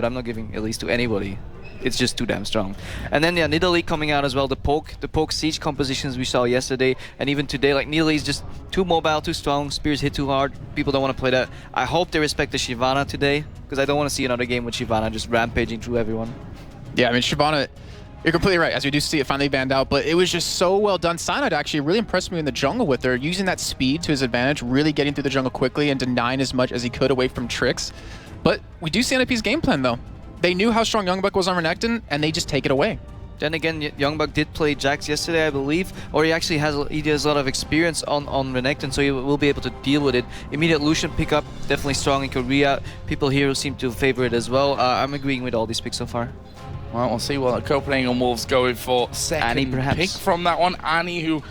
but I'm not giving Elise to anybody. It's just too damn strong. And then yeah, Nidalee coming out as well. The poke siege compositions we saw yesterday and even today, like Nidalee is just too mobile, too strong. Spears hit too hard. People don't want to play that. I hope they respect the Shyvana today, because I don't want to see another game with Shyvana just rampaging through everyone. Yeah, I mean Shyvana, you're completely right. As we do see it finally banned out, but it was just so well done. Cyanide actually really impressed me in the jungle with her, using that speed to his advantage, really getting through the jungle quickly and denying as much as he could away from tricks. But we do see NIP's game plan though. They knew how strong YoungBuck was on Renekton, and they just take it away. Then again, YoungBuck did play Jax yesterday, I believe, or he actually has a lot of experience on Renekton, so he will be able to deal with it. Immediate Lucian pickup, definitely strong in Korea. People here seem to favor it as well. I'm agreeing with all these picks so far. Well, we'll see what the Copenhagen Wolves going for second pick from that one. Annie, who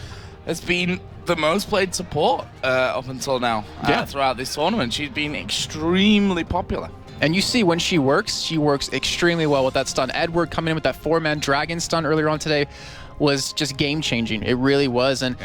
has been the most played support up until now throughout this tournament. She's been extremely popular. And you see when she works extremely well with that stun. Edward coming in with that 4-man dragon stun earlier on today was just game-changing. It really was. And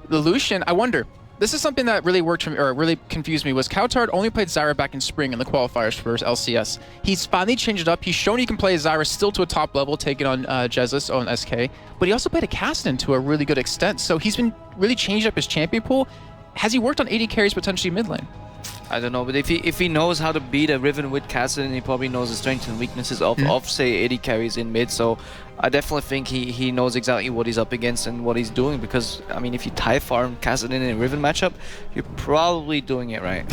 the Lucian, I wonder, this is something that really worked for me, or really confused me, was cowTard only played Zyra back in spring in the qualifiers for LCS. He's finally changed it up. He's shown he can play Zyra still to a top level, taking on Jesus on SK, but he also played a Kassadin to a really good extent. So he's been really changed up his champion pool. Has he worked on AD carries potentially mid lane? I don't know, but if he knows how to beat a Riven with Kassadin, he probably knows the strengths and weaknesses of say, AD carries in mid. So I definitely think he knows exactly what he's up against and what he's doing, because, I mean, if you tie farm Kassadin in a Riven matchup, you're probably doing it right.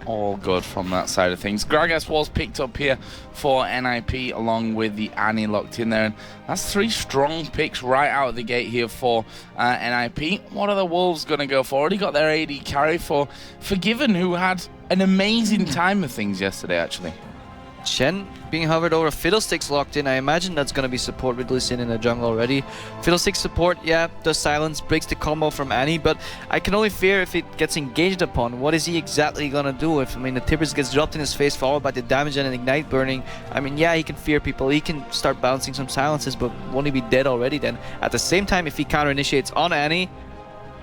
All good from that side of things. Gragas was picked up here for NIP along with the Annie locked in there. And that's 3 strong picks right out of the gate here for NIP. What are the Wolves going to go for? Already got their AD carry for Forgiven, who had an amazing time of things yesterday, actually. Shen being hovered over, Fiddlesticks locked in. I imagine that's going to be support with Lee Sin in the jungle already. Fiddlesticks support, yeah, does silence, breaks the combo from Annie, but I can only fear if it gets engaged upon. What is he exactly going to do? If, I mean, the Tibbers gets dropped in his face, followed by the damage and an Ignite burning. I mean, yeah, he can fear people. He can start bouncing some silences, but won't he be dead already then? At the same time, if he counter-initiates on Annie,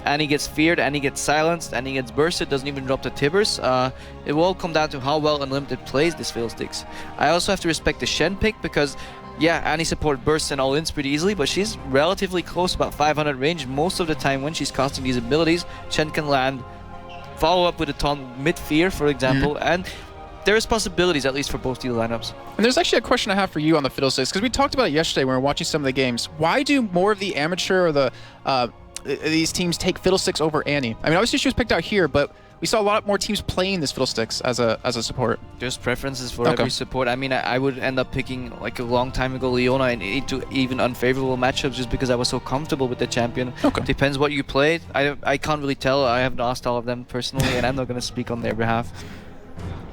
Annie gets feared, Annie gets silenced, Annie gets bursted, doesn't even drop the Tibbers. It will come down to how well Unlimited plays this Fiddlesticks. I also have to respect the Shen pick, because yeah, Annie support bursts and all-ins pretty easily, but she's relatively close, about 500 range most of the time when she's casting these abilities. Shen can land, follow up with a taunt mid-fear, for example, and there's possibilities at least for both these lineups. And there's actually a question I have for you on the Fiddlesticks, because we talked about it yesterday when we were watching some of the games. Why do more of the amateur or the these teams take Fiddlesticks over Annie? I mean, obviously she was picked out here, but we saw a lot more teams playing this Fiddlesticks as a support. Just preferences for every support. I mean, I would end up picking, like a long time ago, Leona into even unfavorable matchups just because I was so comfortable with the champion. Depends what you played. I can't really tell. I haven't asked all of them personally, and I'm not going to speak on their behalf.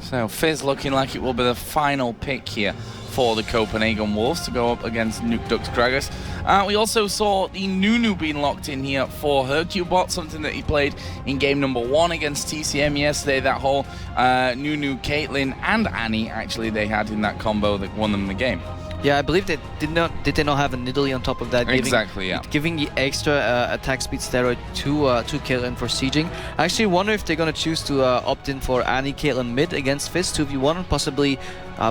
So Fizz looking like it will be the final pick here for the Copenhagen Wolves to go up against NukeDuck's Gragas. We also saw the Nunu being locked in here for hyrqBot, something that he played in game number 1 against TCM yesterday. That whole Nunu, Caitlyn, and Annie, actually, they had in that combo that won them the game. Yeah, I believe they did they not have a Nidalee on top of that? Giving the extra attack speed steroid to Caitlyn for sieging. I actually wonder if they're gonna choose to opt in for Annie Caitlyn mid against Fizz 2v1, possibly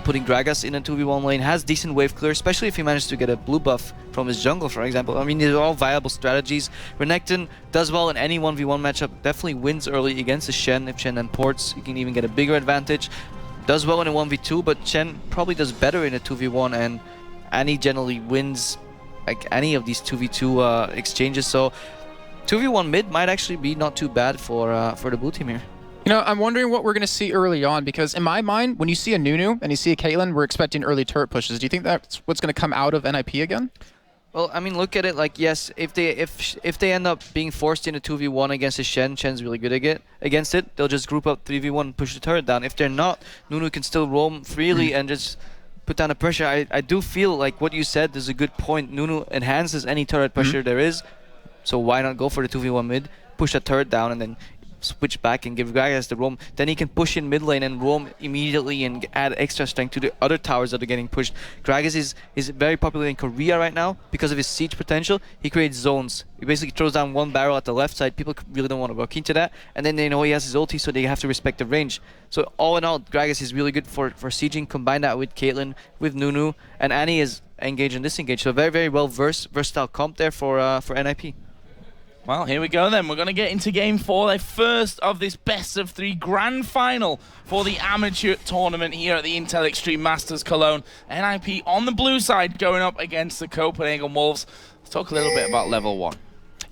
putting Gragas in a 2v1 lane. Has decent wave clear, especially if he managed to get a blue buff from his jungle, for example. I mean, these are all viable strategies. Renekton does well in any 1v1 matchup, definitely wins early against the Shen. If Shen then ports, you can even get a bigger advantage. Does well in a 1v2, but Shen probably does better in a 2v1, and Annie generally wins like any of these 2v2 exchanges. So 2v1 mid might actually be not too bad for the blue team here. You know, I'm wondering what we're going to see early on, because in my mind, when you see a Nunu and you see a Caitlyn, we're expecting early turret pushes. Do you think that's what's going to come out of NIP again? Well, I mean, look at it like, yes, if they end up being forced into 2v1 against a Shen's really good against it, they'll just group up 3v1 and push the turret down. If they're not, Nunu can still roam freely and just put down the pressure. I do feel like what you said is a good point. Nunu enhances any turret pressure there is, so why not go for the 2v1 mid, push that turret down, and then switch back and give Gragas the roam, then he can push in mid lane and roam immediately and add extra strength to the other towers that are getting pushed. Gragas is very popular in Korea right now because of his siege potential. He creates zones. He basically throws down one barrel at the left side. People really don't want to work into that, and then they know he has his ulti, so they have to respect the range. So all in all, Gragas is really good for sieging. Combine that with Caitlyn, with Nunu, and Annie is engaged and disengaged. So very, very well versatile comp there for NIP. Well, here we go then. We're going to get into Game 4, the first of this best-of-3 grand final for the amateur tournament here at the Intel Extreme Masters Cologne. NIP on the blue side going up against the Copenhagen Wolves. Let's talk a little bit about level 1.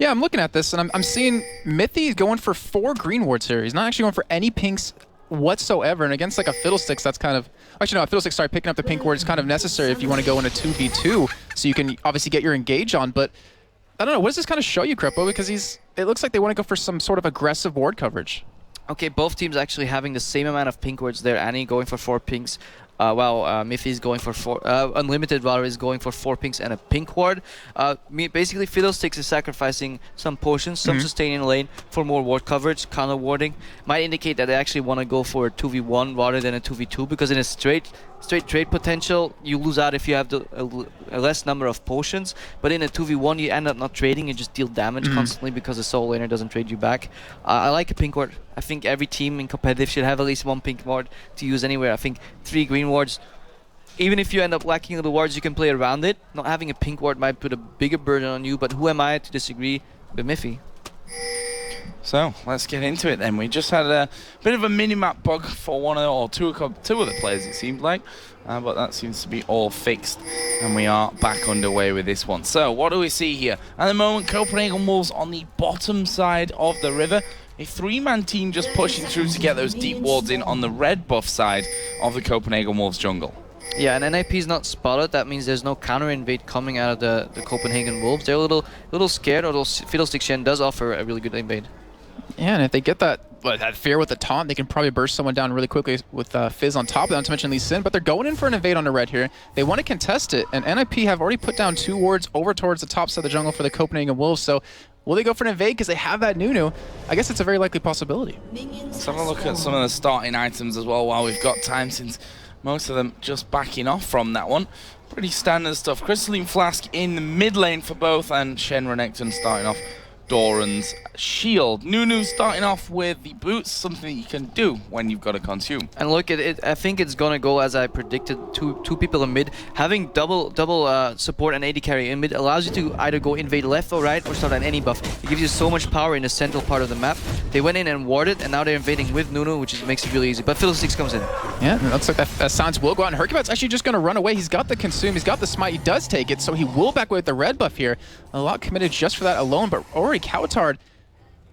Yeah, I'm looking at this, and I'm seeing Mithy going for 4 green wards here. He's not actually going for any pinks whatsoever, and against like a Fiddlesticks, that's kind of... Actually, no, a Fiddlesticks, sorry, picking up the pink ward is kind of necessary if you want to go in a 2v2, so you can obviously get your engage on, but... I don't know, what does this kind of show you, hyrqBot? Because it looks like they want to go for some sort of aggressive ward coverage. Okay, both teams actually having the same amount of pink wards there. Annie going for 4 pinks, while Mithy is going for 4... Unlimited, rather, is going for 4 pinks and a pink ward. Basically, Fiddlesticks is sacrificing some potions, some sustain in lane for more ward coverage, counter warding. Might indicate that they actually want to go for a 2v1 rather than a 2v2, because in a straight trade potential, you lose out if you have a less number of potions, but in a 2v1 you end up not trading, you just deal damage constantly because the solo laner doesn't trade you back. I like a pink ward. I think every team in competitive should have at least 1 pink ward to use anywhere. I think 3 green wards, even if you end up lacking the wards, you can play around it. Not having a pink ward might put a bigger burden on you, but who am I to disagree with Mithy? So let's get into it then. We just had a bit of a mini-map bug for two of the players, it seemed like, but that seems to be all fixed, and we are back underway with this one. So what do we see here? At the moment, Copenhagen Wolves on the bottom side of the river. A 3-man team just pushing through to get those deep wards in on the red buff side of the Copenhagen Wolves jungle. Yeah, and NIP is not spotted. That means there's no counter invade coming out of the Copenhagen Wolves. They're a little scared, although Fiddlesticks Shen does offer a really good invade. Yeah, and if they get that fear with the taunt, they can probably burst someone down really quickly with Fizz on top of them, not to mention Lee Sin, but they're going in for an invade on the red here. They want to contest it, and NIP have already put down 2 wards over towards the top side of the jungle for the Copenhagen Wolves, so will they go for an invade because they have that Nunu? I guess it's a very likely possibility. Let's have a look at some of the starting items as well while we've got time, since most of them just backing off from that one. Pretty standard stuff. Crystalline Flask in the mid lane for both, and Shen Renekton starting off Doran's shield. Nunu starting off with the boots, something you can do when you've got to consume. And look at it, I think it's gonna go as I predicted. Two people in mid. Having double support and AD carry in mid allows you to either go invade left or right or start on any buff. It gives you so much power in the central part of the map. They went in and warded, and now they're invading with Nunu, which makes it really easy. But Fiddlesticks comes in. Yeah, it looks like that Silence will go out, and hyrqBot's actually just gonna run away. He's got the consume, he's got the smite, he does take it, so he will back away with the red buff here. A lot committed just for that alone, but already cowTard,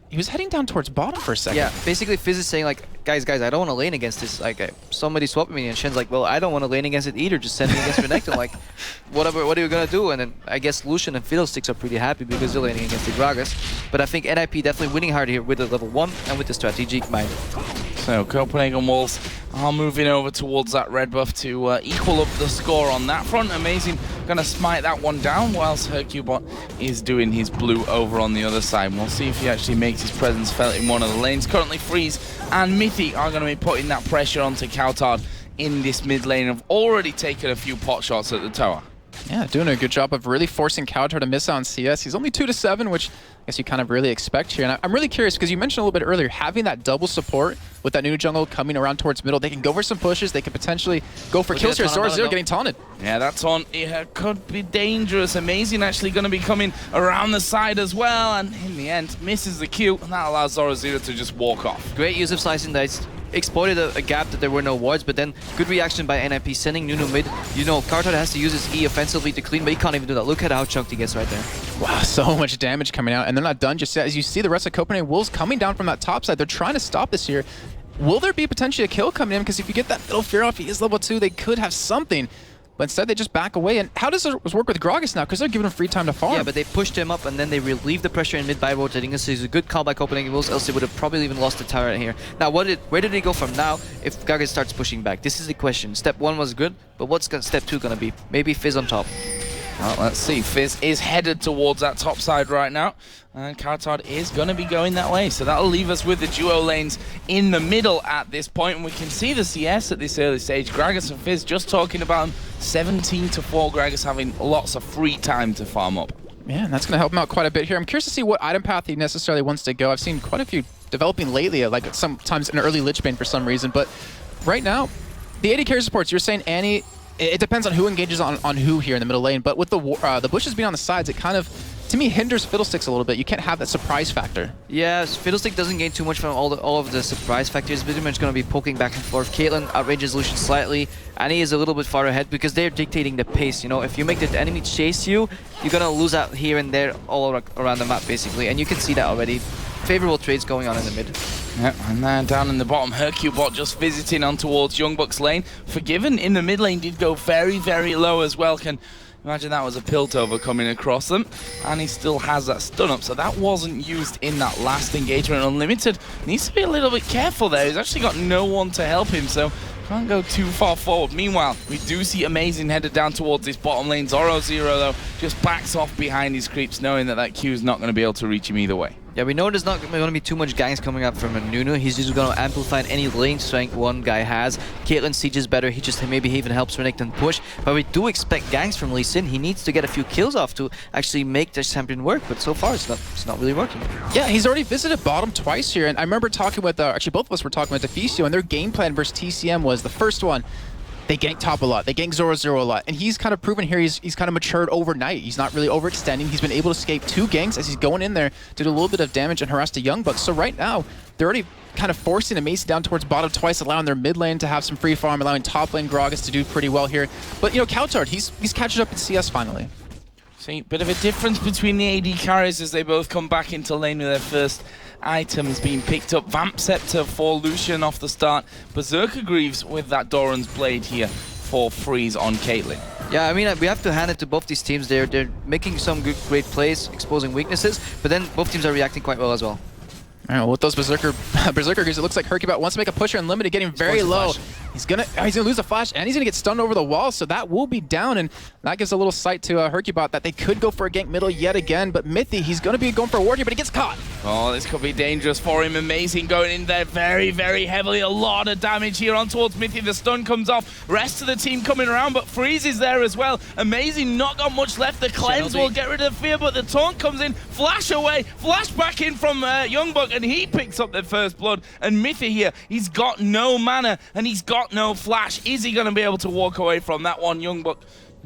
he was heading down towards bottom for a second. Yeah, basically Fizz is saying like, guys, I don't want to lane against this. Like, somebody swap me, and Shen's like, well, I don't want to lane against it either. Just send me against Renekton. Like, what are you gonna do? And then I guess Lucian and Fiddlesticks are pretty happy because they're laning against the Gragas. But I think NIP definitely winning hard here with the level 1 and with the strategic mind. So Copenhagen Wolves are moving over towards that red buff to equal up the score on that front. Amazing, gonna smite that one down whilst hyrqBot is doing his blue over on the other side. We'll see if he actually makes his presence felt in one of the lanes. Currently Freeze and Mithy are gonna be putting that pressure onto cowTard in this mid lane. Have already taken a few pot shots at the tower. Yeah, doing a good job of really forcing cowTard to miss on CS. He's only 2-7, which I guess you kind of really expect here. And I'm really curious because you mentioned a little bit earlier, having that double support with that new jungle coming around towards middle, they can go for some pushes, they could potentially go for kills here. Zorozero getting taunted. Yeah, that's on. It could be dangerous. Amazing actually going to be coming around the side as well, and in the end misses the Q, and that allows Zorozero to just walk off. Great use of slicing dice. Exploited a gap that there were no wards, but then good reaction by NIP sending Nunu mid. You know, cowTard has to use his E offensively to clean, but he can't even do that. Look at how chunked he gets right there. Wow, so much damage coming out, and they're not done just yet. As you see the rest of Copenhagen Wolves coming down from that top side, they're trying to stop this here. Will there be potentially a kill coming in? Because if you get that little fear off, he is level 2, they could have something. But instead, they just back away. And how does this work with Gragas now? Because they're giving him free time to farm. Yeah, but they pushed him up, and then they relieved the pressure in mid by rotating. This is a good call by Copenhagen Wolves, else they would have probably even lost the tower here. Now, where did they go from now if Gragas starts pushing back? This is the question. Step 1 was good, but what's step 2 going to be? Maybe Fizz on top. Well, let's see. Fizz is headed towards that top side right now, and cowTard is going to be going that way. So that'll leave us with the duo lanes in the middle at this point, and we can see the CS at this early stage. Gragas and Fizz just talking about them. 17-4, Gragas having lots of free time to farm up. Yeah, and that's going to help him out quite a bit here. I'm curious to see what item path he necessarily wants to go. I've seen quite a few developing lately, like sometimes an early Lich Bane for some reason, but right now, the AD carry supports, you're saying Annie, it depends on who engages on who here in the middle lane, but with the bushes being on the sides, it kind of, to me, hinders Fiddlesticks a little bit. You can't have that surprise factor. Yeah, Fiddlestick doesn't gain too much from all of the surprise factors. Pretty much going to be poking back and forth. Caitlyn outranges Lucian slightly. Annie is a little bit far ahead because they're dictating the pace. You know, if you make the enemy chase you, you're going to lose out here and there all around the map, basically. And you can see that already. Favorable trades going on in the mid. Yep, and then down in the bottom, hyrqBot just visiting on towards YoungBuck's lane. Forgiven in the mid lane did go very, very low as well. Can imagine that was a Piltover coming across them. And he still has that stun up, so that wasn't used in that last engagement. Unlimited needs to be a little bit careful there. He's actually got no one to help him, so can't go too far forward. Meanwhile, we do see Amazing headed down towards this bottom lane. Zorozero, though, just backs off behind his creeps, knowing that that Q is not going to be able to reach him either way. Yeah, we know there's not going to be too much ganks coming up from a Nunu. He's just going to amplify any lane strength one guy has. Caitlyn sieges better. He just maybe even helps Renekton push. But we do expect ganks from Lee Sin. He needs to get a few kills off to actually make this champion work. But so far, it's not really working. Yeah, he's already visited bottom twice here. And I remember talking with, actually both of us were talking with Deficio, and their game plan versus TCM was the first one, they gank top a lot. They gank Zorozero a lot. And he's kind of proven here he's kind of matured overnight. He's not really overextending. He's been able to escape 2 ganks as he's going in there to do a little bit of damage and harass the YoungBuck. So right now, they're already kind of forcing Amazing down towards bottom twice, allowing their mid lane to have some free farm, allowing top lane Gragas to do pretty well here. But, you know, cowTard, he's catching up in CS finally. See, bit of a difference between the AD carries as they both come back into lane with their first items being picked up. Vamp Scepter for Lucian off the start. Berserker Greaves with that Doran's Blade here for Freeze on Caitlyn. Yeah, I mean, we have to hand it to both these teams. They're making some great plays, exposing weaknesses, but then both teams are reacting quite well as well. All right, well, with those Berserker Greaves, it looks like hyrqBot wants to make a push here Unlimited, getting very low. He's gonna lose a flash, and he's gonna get stunned over the wall, so that will be down, and that gives a little sight to hyrqBot that they could go for a gank middle yet again, but Mithy, he's gonna be going for a ward here, but he gets caught. Oh, this could be dangerous for him. Amazing going in there very, very heavily. A lot of damage here on towards Mithy. The stun comes off. Rest of the team coming around, but Freeze is there as well. Amazing, not got much left. The cleanse will get rid of the fear, but the taunt comes in. Flash away, flash back in from YoungBuck, and he picks up the first blood. And Mithy here, he's got no mana, and he's got no flash. Is he going to be able to walk away from that one? YoungBuck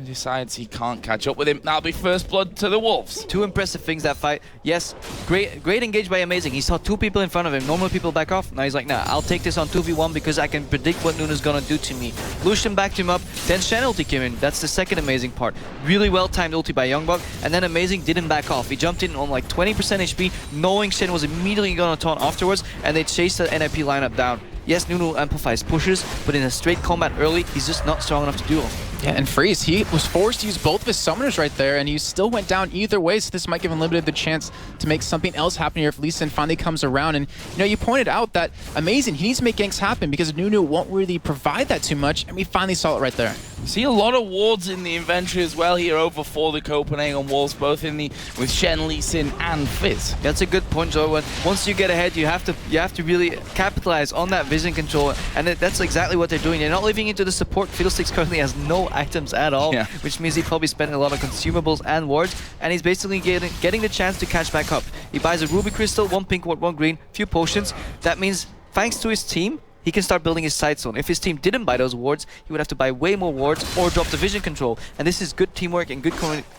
decides he can't catch up with him. That'll be first blood to the Wolves. 2 impressive things that fight. Yes, great engage by Amazing. He saw 2 people in front of him. Normal people back off. Now he's like, nah, I'll take this on 2v1 because I can predict what Nunu's gonna do to me. Lucian backed him up. Then Shen ulti came in. That's the second amazing part. Really well-timed ulti by YoungBuck. And then Amazing didn't back off. He jumped in on like 20% HP, knowing Shen was immediately gonna taunt afterwards, and they chased the NIP lineup down. Yes, Nunu amplifies pushes, but in a straight combat early, he's just not strong enough to duel. Yeah, and Freeze, he was forced to use both of his summoners right there, and he still went down either way, so this might give Unlimited the chance to make something else happen here if Lee Sin finally comes around. And, you know, you pointed out that Amazing, he needs to make ganks happen because Nunu won't really provide that too much, and we finally saw it right there. See a lot of wards in the inventory as well here over for the Copenhagen Wolves, both in the with Shen, Lee Sin, and Fizz. That's a good point, Joe. Once you get ahead, you have to really capitalize on that vision control, and that's exactly what they're doing. They're not leaving it to the support. Fiddlesticks currently has no items at all, which means he probably spent a lot of consumables and wards, and he's basically getting the chance to catch back up. He buys a ruby crystal, 1 pink ward, 1 green, few potions. That means thanks to his team, he can start building his side zone. If his team didn't buy those wards, he would have to buy way more wards or drop the vision control. And this is good teamwork and good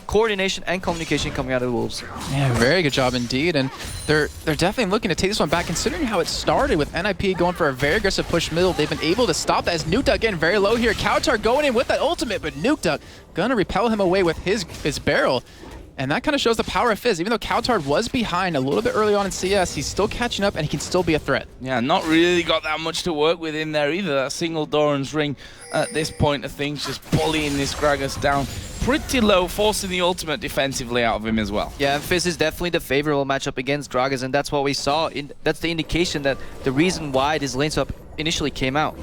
coordination and communication coming out of the Wolves. Yeah, very good job indeed. And they're definitely looking to take this one back, considering how it started with NIP going for a very aggressive push middle. They've been able to stop that as NukeDuck getting very low here. cowTard going in with that ultimate, but NukeDuck gonna repel him away with his barrel. And that kind of shows the power of Fizz. Even though cowTard was behind a little bit early on in CS, he's still catching up and he can still be a threat. Yeah, not really got that much to work with in there either. That single Doran's Ring at this point of things, just bullying this Gragas down pretty low, forcing the ultimate defensively out of him as well. Yeah, and Fizz is definitely the favorable matchup against Gragas, and that's what we saw. That's the indication that the reason why this lane swap initially came out.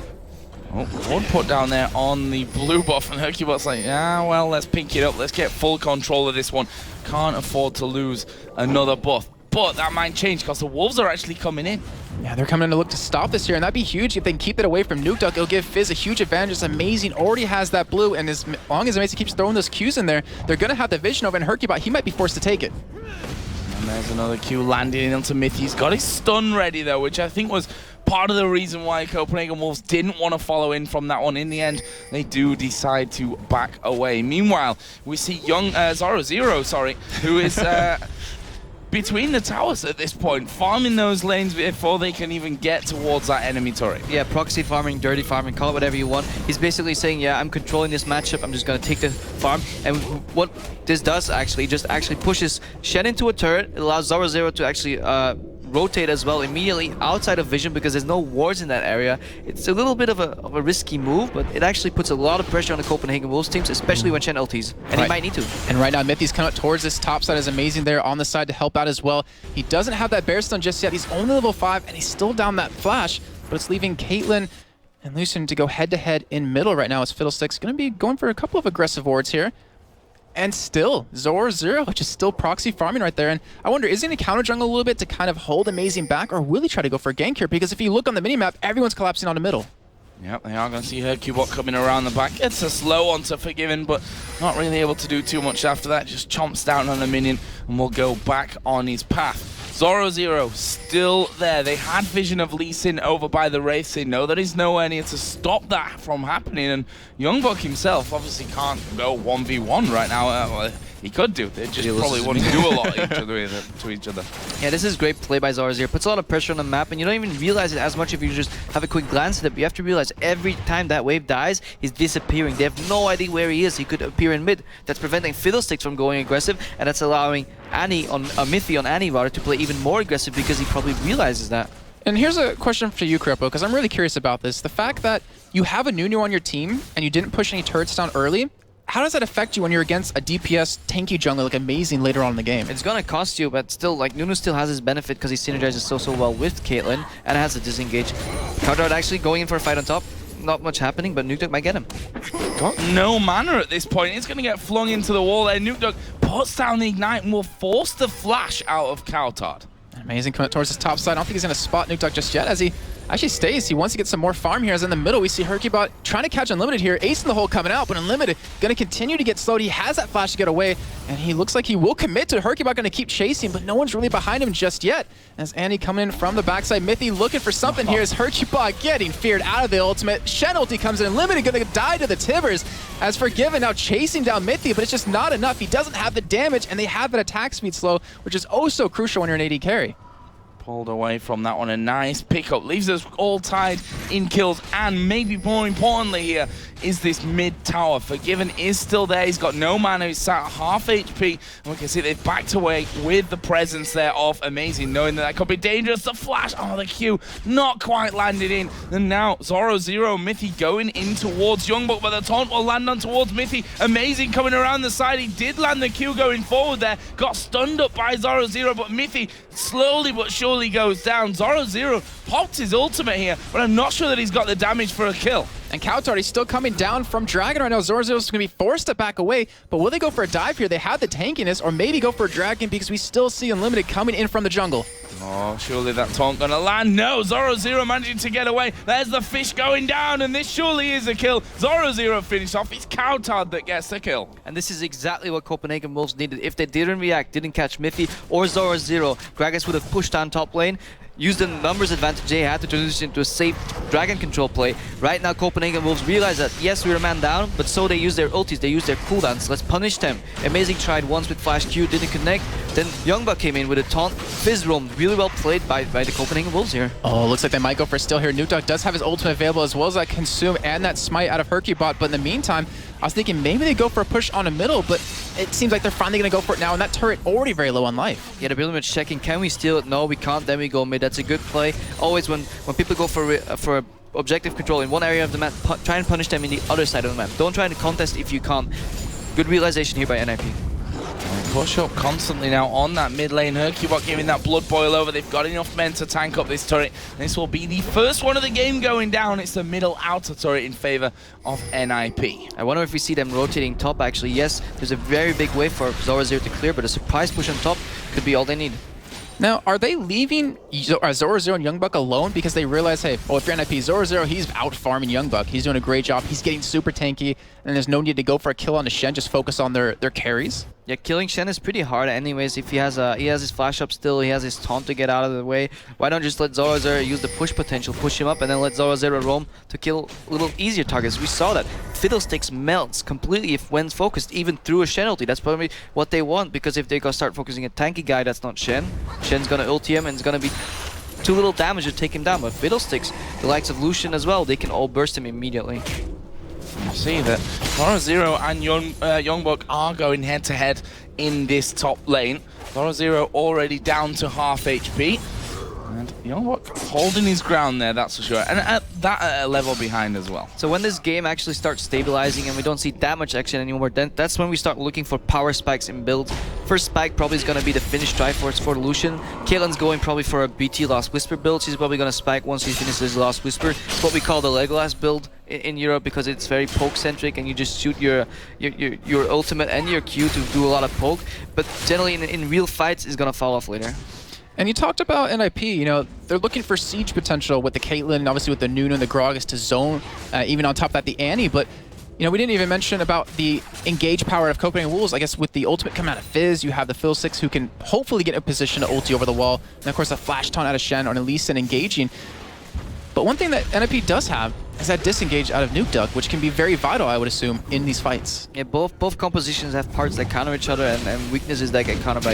Oh, one put down there on the blue buff, and hyrqBot's like, yeah, well, let's pink it up. Let's get full control of this one. Can't afford to lose another buff. But that might change because the Wolves are actually coming in. Yeah, they're coming in to look to stop this here, and that'd be huge if they can keep it away from NukeDuck. It'll give Fizz a huge advantage. It's Amazing already has that blue, and as long as Amazing keeps throwing those Qs in there, they're going to have the vision over, and hyrqBot, he might be forced to take it. And there's another Q landing into Mithy. He's got his stun ready, though, which I think was part of the reason why Copenhagen Wolves didn't want to follow in from that one. In the end, they do decide to back away. Meanwhile, we see young Zorozero, who is between the towers at this point, farming those lanes before they can even get towards that enemy turret. Yeah, proxy farming, dirty farming, call it whatever you want. He's basically saying, yeah, I'm controlling this matchup, I'm just going to take the farm. And what this does actually, just actually pushes Shen into a turret. It allows Zorozero to actually rotate as well immediately outside of vision because there's no wards in that area. It's a little bit of a risky move, but it actually puts a lot of pressure on the Copenhagen Wolves teams, especially when Shen ultis, and he might need to. And right now, Mithy's coming up towards this top side is Amazing there on the side to help out as well. He doesn't have that bear stun just yet. He's only level 5, and he's still down that flash, but it's leaving Caitlyn and Lucian to go head-to-head in middle right now as Fiddlesticks going to be going for a couple of aggressive wards here. And still, Zorozero just still proxy farming right there. And I wonder, is he going to counter jungle a little bit to kind of hold Amazing back, or will he try to go for a gank here? Because if you look on the minimap, everyone's collapsing on the middle. Yep, they are going to see hyrqBot coming around the back. It's a slow one to Forgiven, but not really able to do too much after that. Just chomps down on a minion and will go back on his path. Zorozero still there. They had vision of Lee Sin over by the Wraith. They know that he's nowhere near to stop that from happening. And YoungBuck himself obviously can't go 1v1 right now. He could do. They just probably wouldn't do a lot to each other. Yeah, this is great play by Zorozero. Puts a lot of pressure on the map, and you don't even realize it as much if you just have a quick glance at it. But you have to realize every time that wave dies, he's disappearing. They have no idea where he is. He could appear in mid. That's preventing Fiddlesticks from going aggressive, and that's allowing Mithy on Annie rather to play even more aggressive because he probably realizes that. And here's a question for you, hyrqBot, because I'm really curious about this. The fact that you have a Nunu on your team and you didn't push any turrets down early, how does that affect you when you're against a DPS tanky jungler like Amazing later on in the game? It's gonna cost you, but still, like, Nunu still has his benefit because he synergizes so well with Caitlyn and has a disengage. cowTard actually going in for a fight on top. Not much happening, but NukeDuck might get him. Got no mana at this point. He's going to get flung into the wall there. NukeDuck puts down the Ignite and will force the flash out of cowTard. Amazing coming towards his top side. I don't think he's going to spot NukeDuck just yet as he actually stays. He wants to get some more farm here. As in the middle, we see hyrqBot trying to catch Unlimited here. Ace in the hole coming out, but Unlimited going to continue to get slowed. He has that flash to get away, and he looks like he will commit to hyrqBot. Going to keep chasing, but no one's really behind him just yet. As Annie coming in from the backside, Mithy looking for something here. As hyrqBot getting feared out of the ultimate. Shen ulti comes in. Unlimited going to die to the Tivers. As Forgiven now chasing down Mithy, but it's just not enough. He doesn't have the damage, and they have that attack speed slow, which is oh so crucial when you're an AD carry. Pulled away from that one. A nice pickup. Leaves us all tied in kills. And maybe more importantly here is this mid tower. Forgiven is still there. He's got no mana. He's sat at half HP. And we can see they've backed away with the presence there of Amazing, knowing that could be dangerous. The flash. Oh, the Q not quite landed in. And now Zorozero, Mithy going in towards YoungBuck, but the taunt will land on towards Mithy. Amazing coming around the side. He did land the Q going forward there. Got stunned up by Zorozero, but Mithy slowly but surely goes down. Zorozero popped his ultimate here, but I'm not sure that he's got the damage for a kill. And cowTard, he's still coming down from Dragon right now. Zorozero's going to be forced to back away, but will they go for a dive here? They have the tankiness, or maybe go for a Dragon because we still see Unlimited coming in from the jungle. Oh, surely that taunt gonna land. No, Zorozero managing to get away. There's the fish going down, and this surely is a kill. Zorozero finished off. It's cowTard that gets the kill. And this is exactly what Copenhagen Wolves needed. If they didn't react, didn't catch Mithy or Zorozero, Gragas would have pushed down top lane, used the numbers advantage they had to transition into a safe dragon control play. Right now, Copenhagen Wolves realize that, yes, we're a man down, but so they use their ultis, they use their cooldowns. Let's punish them. Amazing tried once with Flash Q, didn't connect. Then YoungBuck came in with a taunt. Fizz roamed. Really well played by the Copenhagen Wolves here. Oh, looks like they might go for a steal here. NukeDuck does have his ultimate available, as well as that consume and that smite out of hyrqBot. But in the meantime, I was thinking maybe they go for a push on a middle, but it seems like they're finally going to go for it now, and that turret already very low on life. Yeah, they're pretty much checking, can we steal it? No, we can't. Then we go mid. That's a good play. Always when people go for objective control in one area of the map, try and punish them in the other side of the map. Don't try to contest if you can't. Good realization here by NIP. push up constantly now on that mid lane. hyrqBot giving that blood boil over. They've got enough men to tank up this turret. This will be the first one of the game going down. It's the middle outer turret in favor of NIP. I wonder if we see them rotating top actually. Yes, there's a very big wave for Zorozero to clear, but a surprise push on top could be all they need. Now, are they leaving Zorozero and YoungBuck alone because they realize, hey, well, if you're NIP, Zorozero, he's out farming YoungBuck. He's doing a great job. He's getting super tanky, and there's no need to go for a kill on the Shen. Just focus on their carries. Yeah, killing Shen is pretty hard anyways. If he has his flash up still, he has his taunt to get out of the way. Why don't just let Zorozero use the push potential, push him up, and then let Zorozero roam to kill little easier targets. We saw that. Fiddlesticks melts completely if when focused, even through a Shen ulti. That's probably what they want, because if they go start focusing a tanky guy that's not Shen, Shen's gonna ulti him and it's gonna be too little damage to take him down. But Fiddlesticks, the likes of Lucian as well, they can all burst him immediately. You see that Zorozero and YoungBuck are going head-to-head in this top lane. Zorozero already down to half HP. And YoungBuck holding his ground there, that's for sure. And at a level behind as well. So when this game actually starts stabilizing and we don't see that much action anymore, then that's when we start looking for power spikes in builds. First spike probably is going to be the finish Triforce for Lucian. Caitlyn's going probably for a BT Lost Whisper build. She's probably going to spike once he finishes Lost Whisper. It's what we call the Legolas build in Europe, because it's very poke-centric and you just shoot your ultimate and your Q to do a lot of poke. But generally in real fights, it's going to fall off later. And you talked about NIP, you know, they're looking for siege potential with the Caitlyn, and obviously with the Nunu and the Gragas to zone, even on top of that, the Annie. But, you know, we didn't even mention about the engage power of Copenhagen Wolves. I guess with the ultimate coming out of Fizz, you have the Fiddlesticks who can hopefully get in a position to ulti over the wall. And of course, a flash taunt out of Shen on Elise and engaging. But one thing that NIP does have is that disengage out of NukeDuck, which can be very vital, I would assume, in these fights. Yeah, both compositions have parts that counter each other and weaknesses that get countered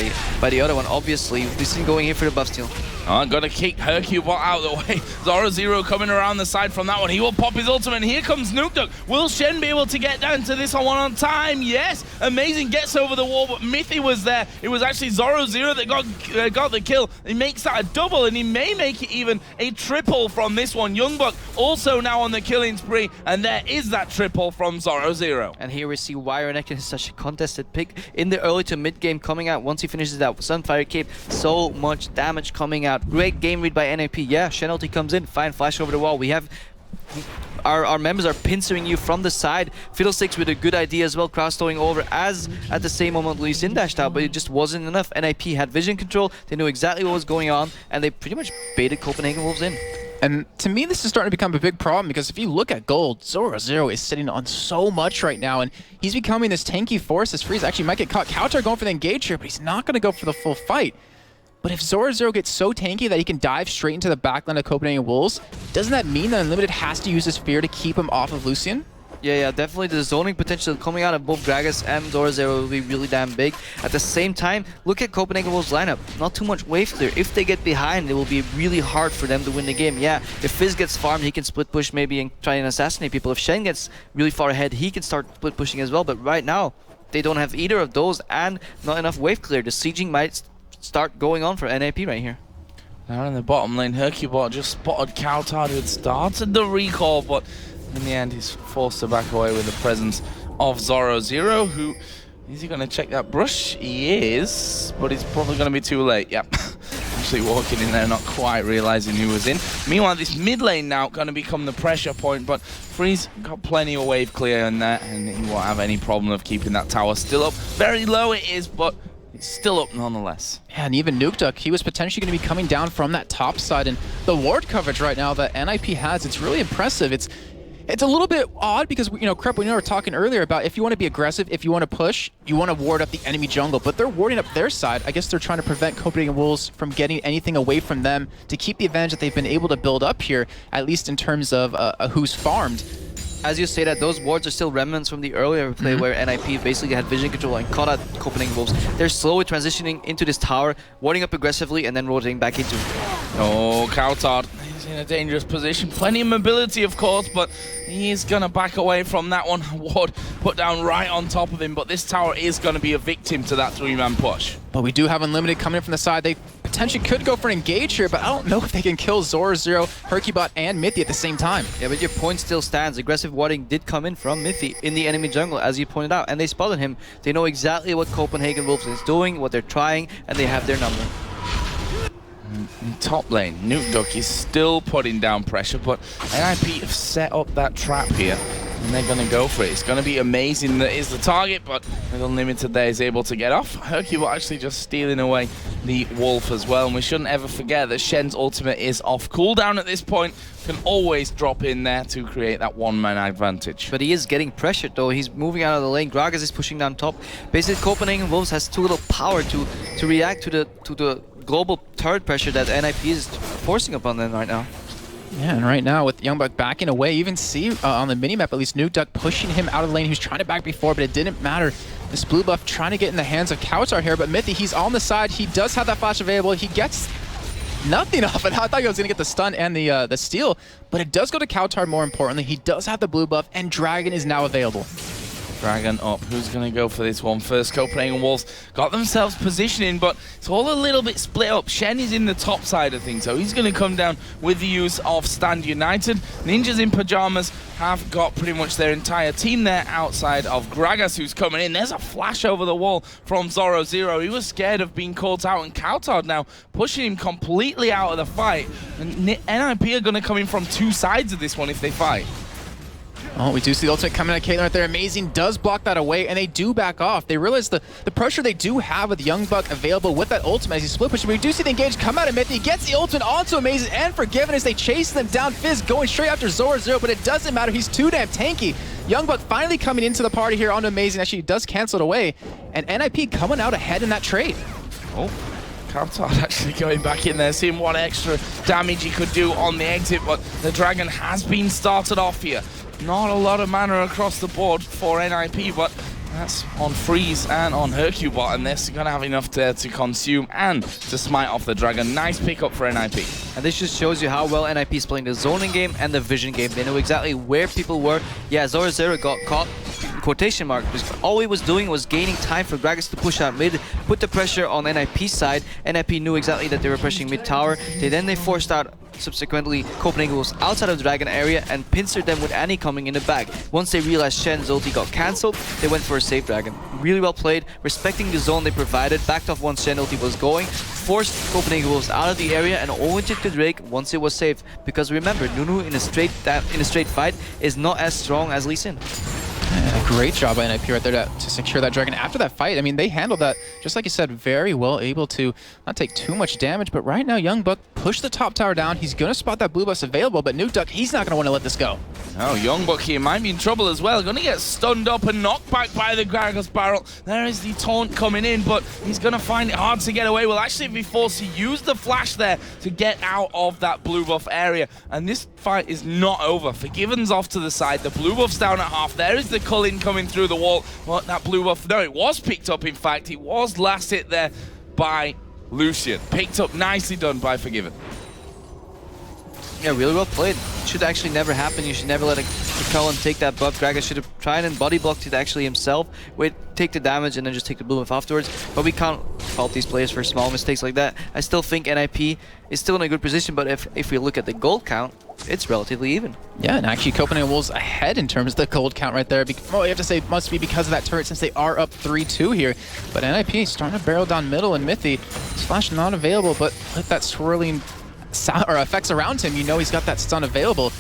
by the other one. Obviously, this is going here for the buff steal. Oh, got to kick hyrqBot out of the way. Zorozero coming around the side from that one. He will pop his ultimate, and here comes NukeDuck. Will Shen be able to get down to this one on time? Yes! Amazing, gets over the wall, but Mithy was there. It was actually Zorozero that got the kill. He makes that a double, and he may make it even a triple from this one. YoungBuck also now on the killing spree, and there is that triple from Zorozero. And here we see why Renekton is such a contested pick in the early to mid game coming out. Once he finishes that Sunfire Cape, so much damage coming out. Great game read by NIP. Yeah, Shen ulti comes in, fine flash over the wall. We have our members are pincering you from the side. Fiddlesticks with a good idea as well, cross-throwing over as at the same moment Lee Sin dashed out, but it just wasn't enough. NIP had vision control, they knew exactly what was going on, and they pretty much baited Copenhagen Wolves in. And to me, this is starting to become a big problem, because if you look at gold, Zorozero is sitting on so much right now, and he's becoming this tanky force. This freeze actually might get caught. cowTard going for the engage here, but he's not going to go for the full fight. But if Zorozero gets so tanky that he can dive straight into the backline of Copenhagen Wolves, doesn't that mean that Unlimited has to use his fear to keep him off of Lucian? Yeah, definitely the zoning potential coming out of both Gragas and Zorozero will be really damn big. At the same time, look at Copenhagen Wolves' lineup. Not too much wave clear. If they get behind, it will be really hard for them to win the game. Yeah, if Fizz gets farmed, he can split push maybe and try and assassinate people. If Shen gets really far ahead, he can start split pushing as well. But right now, they don't have either of those and not enough wave clear. The sieging might start going on for NIP right here. Now in the bottom lane, hyrqBot just spotted cowTard, who had started the recall, but in the end, he's forced to back away with the presence of Zorozero, who... Is he going to check that brush? He is, but he's probably going to be too late. Yep. Actually walking in there, not quite realizing who was in. Meanwhile, this mid lane now going to become the pressure point, but Freeze got plenty of wave clear in there, and he won't have any problem of keeping that tower still up. Very low it is, but it's still up nonetheless. Yeah, and even NukeDuck, he was potentially going to be coming down from that top side, and the ward coverage right now that NIP has, it's really impressive. It's a little bit odd because, you know, Crep, we were talking earlier about if you want to be aggressive, if you want to push, you want to ward up the enemy jungle, but they're warding up their side. I guess they're trying to prevent Copenhagen Wolves from getting anything away from them to keep the advantage that they've been able to build up here, at least in terms of who's farmed. As you say that, those wards are still remnants from the earlier play where NIP basically had vision control and caught out Copenhagen Wolves. They're slowly transitioning into this tower, warding up aggressively and then rotating back into it. Oh, cowTard is in a dangerous position. Plenty of mobility, of course, but he's going to back away from that one. Ward put down right on top of him, but this tower is going to be a victim to that three-man push. But we do have Unlimited coming in from the side. They potentially could go for an engage here, but I don't know if they can kill Zorozero, hyrqBot, and Mithy at the same time. Yeah, but your point still stands. Aggressive warding did come in from Mithy in the enemy jungle, as you pointed out, and they spotted him. They know exactly what Copenhagen Wolves is doing, what they're trying, and they have their number. In top lane, NukeDuck is still putting down pressure, but NIP have set up that trap here, and they're going to go for it. It's going to be amazing that is the target, but with Unlimited there is able to get off. hyrqBot actually just stealing away the Wolf as well, and we shouldn't ever forget that Shen's ultimate is off cooldown at this point. Can always drop in there to create that one-man advantage. But he is getting pressured though. He's moving out of the lane. Gragas is pushing down top. Basically, Copenhagen Wolves has too little power to react to the global turret pressure that NIP is forcing upon them right now. Yeah, and right now with YoungBuck backing away, you even see on the minimap at least NukeDuck pushing him out of the lane. He was trying to back before, but it didn't matter. This blue buff trying to get in the hands of cowTard here, but Mithy, he's on the side. He does have that flash available. He gets nothing off it. I thought he was going to get the stun and the steal, but it does go to cowTard more importantly. He does have the blue buff, and Dragon is now available. Dragon up. Who's going to go for this one first? Copenhagen Wolves got themselves positioning, but it's all a little bit split up. Shen is in the top side of things, so he's going to come down with the use of Stand United. Ninjas in Pyjamas have got pretty much their entire team there outside of Gragas, who's coming in. There's a flash over the wall from Zorozero. He was scared of being caught out, and cowTard now pushing him completely out of the fight. And NIP are going to come in from two sides of this one if they fight. Oh, we do see the ultimate coming at Caitlyn right there. Amazing does block that away, and they do back off. They realize the pressure they do have with YoungBuck available with that ultimate as he split push. We do see the engage come out of Mithy. He gets the ultimate onto Amazing and Forgiven as they chase them down. Fizz going straight after Zorozero, but it doesn't matter. He's too damn tanky. YoungBuck finally coming into the party here onto Amazing. Actually, he does cancel it away, and NIP coming out ahead in that trade. Oh. cowTard actually going back in there, seeing what extra damage he could do on the exit, but the Dragon has been started off here. Not a lot of mana across the board for NIP, but that's on Freeze and on hyrqBot, and they're going to have enough there to consume and to smite off the Dragon. Nice pickup for NIP. And this just shows you how well NIP is playing the zoning game and the vision game. They know exactly where people were. Yeah, Zorozero got caught, quotation mark, because all he was doing was gaining time for Gragas to push out mid, put the pressure on NIP's side. NIP knew exactly that they were pushing mid tower. They forced out subsequently Copenhagen Wolves outside of the Dragon area and pincered them with Annie coming in the back. Once they realized Shen's ulti got cancelled, they went for a safe Dragon. Really well played, respecting the zone they provided, backed off once Shen ulti was going, forced Copenhagen Wolves out of the area and only took the Drake once it was saved. Because remember, Nunu in a straight fight is not as strong as Lee Sin. Yeah, great job by NIP right there to secure that Dragon after that fight. I mean, they handled that, just like you said, very well, able to not take too much damage. But right now, YoungBuck pushed the top tower down. He's going to spot that blue buff available, but NukeDuck, he's not going to want to let this go. Oh, YoungBuck here might be in trouble as well. Going to get stunned up and knocked back by the Gragas barrel. There is the taunt coming in, but he's going to find it hard to get away. Will actually be forced to use the flash there to get out of that blue buff area. And this fight is not over. Forgiven's off to the side. The blue buff's down at half. There is the Cullen coming through the wall. Well, that blue buff, no, it was picked up, in fact. It was last hit there by Lucian. Picked up, nicely done by Forgiven. Yeah, really well played. It should actually never happen. You should never let a Cullen take that buff. Gragas should have tried and body blocked it actually himself. Wait, take the damage and then just take the blue buff afterwards. But we can't fault these players for small mistakes like that. I still think NIP is still in a good position, but if we look at the gold count, it's relatively even. Yeah, and actually Copenhagen Wolves ahead in terms of the gold count right there. Well, you have to say it must be because of that turret since they are up 3-2 here. But NIP starting to barrel down middle, and Mithy, Slash not available, but with that swirling or effects around him, you know he's got that stun available.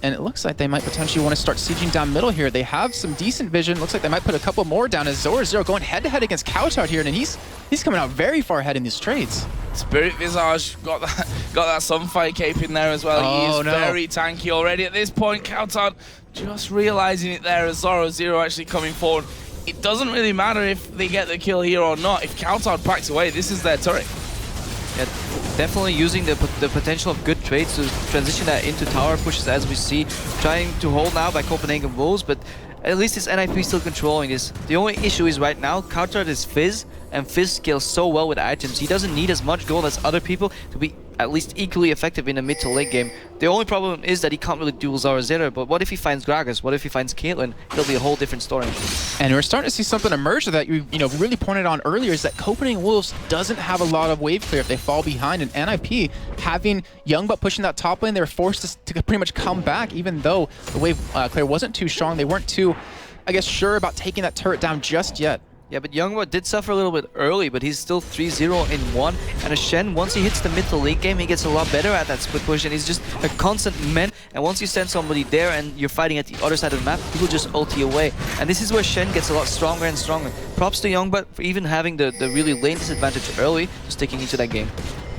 And it looks like they might potentially want to start sieging down middle here. They have some decent vision. Looks like they might put a couple more down as Zorozero going head-to-head against cowTard here, and he's coming out very far ahead in these trades. Spirit Visage got that Sunfight cape in there as well. Oh, he is very tanky already at this point. cowTard just realizing it there as Zorozero actually coming forward. It doesn't really matter if they get the kill here or not. If cowTard backs away, this is their turret. Yeah, definitely using the potential of good trades to transition that into tower pushes, as we see. Trying to hold now by Copenhagen Wolves, but at least this NIP still controlling this. The only issue is right now, cowTard is Fizz, and Fizz scales so well with items. He doesn't need as much gold as other people to be at least equally effective in the mid to late game. The only problem is that he can't really duel Zorozero, but what if he finds Gragas? What if he finds Caitlyn? It'll be a whole different story. And we're starting to see something emerge that you really pointed on earlier, is that Copenhagen Wolves doesn't have a lot of wave clear if they fall behind, and NIP having YoungBuck pushing that top lane, they were forced to pretty much come back, even though the wave clear wasn't too strong. They weren't too, I guess, sure about taking that turret down just yet. Yeah, but YoungBuck did suffer a little bit early, but he's still 3-0 in 1. And a Shen, once he hits the mid to late game, he gets a lot better at that split push, and he's just a constant man. And once you send somebody there and you're fighting at the other side of the map, people just ulti away. And this is where Shen gets a lot stronger and stronger. Props to YoungBuck for even having the really lane disadvantage early, just taking into that game.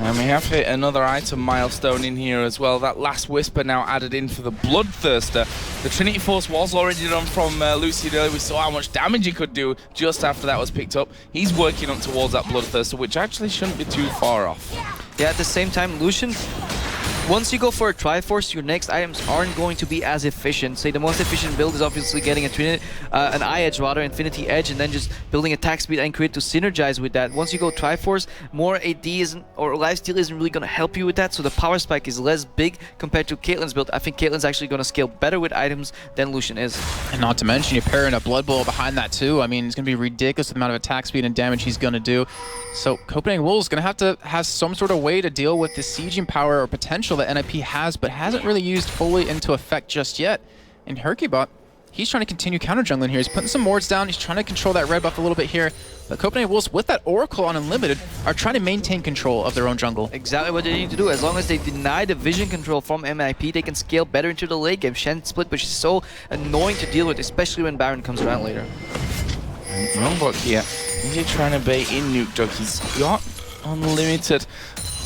And we have hit another item milestone in here as well. That last Whisper now added in for the Bloodthirster. The Trinity Force was already done from Lucian earlier. We saw how much damage he could do just after that was picked up. He's working up towards that Bloodthirster, which actually shouldn't be too far off. Yeah, at the same time, Lucian, once you go for a Triforce, your next items aren't going to be as efficient. Say the most efficient build is obviously getting an Eye Edge, rather, Infinity Edge, and then just building attack speed and crit to synergize with that. Once you go Triforce, more AD isn't, or lifesteal isn't really going to help you with that, so the power spike is less big compared to Caitlyn's build. I think Caitlyn's actually going to scale better with items than Lucian is. And not to mention, you pair in a Blood Bowl behind that too. I mean, it's going to be ridiculous the amount of attack speed and damage he's going to do. So Copenhagen Wolves is going to have some sort of way to deal with the sieging power or potential that NIP has, but hasn't really used fully into effect just yet. And hyrqBot, he's trying to continue counter jungling here. He's putting some wards down. He's trying to control that red buff a little bit here. But Copenhagen Wolves, with that Oracle on Unlimited, are trying to maintain control of their own jungle. Exactly what they need to do. As long as they deny the vision control from MIP, they can scale better into the late game. Shen split, which is so annoying to deal with, especially when Baron comes around later. And YoungBuck here, he's trying to bait in NukeDuck. He's got Unlimited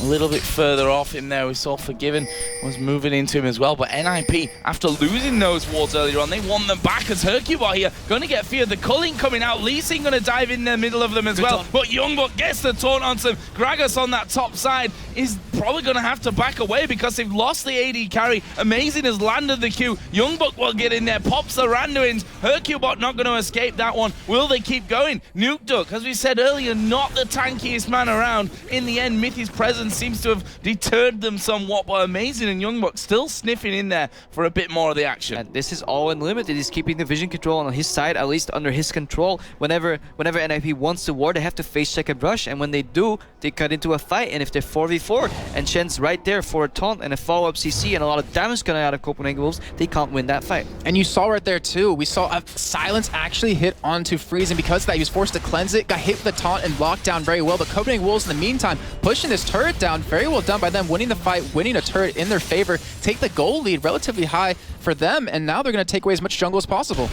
a little bit further off him there. We saw Forgiven was moving into him as well, but NIP, after losing those wards earlier on, they won them back as hyrqBot here going to get feared. The culling coming out, Lee Sin going to dive in the middle of them as well, but YoungBuck gets the taunt on some. Gragas on that top side is probably going to have to back away because they've lost the AD carry. Amazing has landed the Q. YoungBuck will get in there, pops the Randuins. hyrqBot not going to escape that one. Will they keep going? NukeDuck, as we said earlier, not the tankiest man around. In the end, Mithy's presence seems to have deterred them somewhat, but amazing, and YoungBuck still sniffing in there for a bit more of the action. And this is all Unlimited. He's keeping the vision control on his side, at least under his control. Whenever NIP wants to ward, they have to face check a brush, and when they do, they cut into a fight. And if they're 4v4, and Shen's right there for a taunt and a follow-up CC and a lot of damage coming out of Copenhagen Wolves, they can't win that fight. And you saw right there too, we saw a silence actually hit onto Freeze, and because of that, he was forced to cleanse it, got hit with the taunt and locked down very well. But Copenhagen Wolves, in the meantime, pushing this turret down, very well done by them, winning the fight, winning a turret in their favor, take the goal lead relatively high for them, and now they're going to take away as much jungle as possible.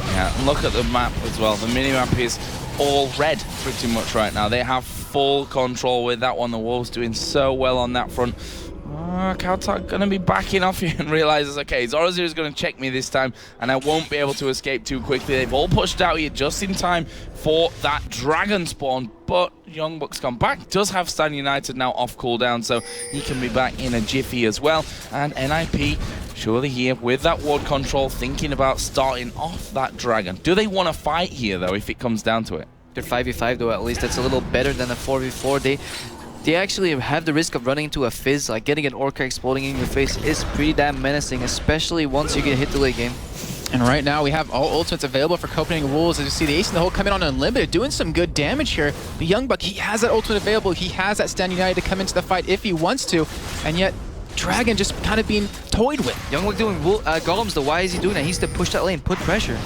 Yeah, look at the map as well. The mini-map is all red pretty much right now. They have full control with that one. The Wolves doing so well on that front. cowTard going to be backing off here and realizes, okay, Zorozero is going to check me this time, and I won't be able to escape too quickly. They've all pushed out here just in time for that dragon spawn, but YoungBuck's come back. Does have Stan United now off cooldown, so he can be back in a jiffy as well. And NIP surely here with that ward control, thinking about starting off that dragon. Do they want to fight here, though, if it comes down to it? They're 5v5 though, at least. That's a little better than a 4v4. They actually have the risk of running into a fizz, like getting an Orca exploding in your face is pretty damn menacing, especially once you get hit the late game. And right now we have all ultimates available for Copenhagen Wolves. As you see, the Ace in the Hole coming on Unlimited, doing some good damage here. But YoungBuck, he has that ultimate available. He has that Stand United to come into the fight if he wants to. And yet, Dragon just kind of being toyed with. YoungBuck doing golems though. Why is he doing that? He needs to push that lane, put pressure.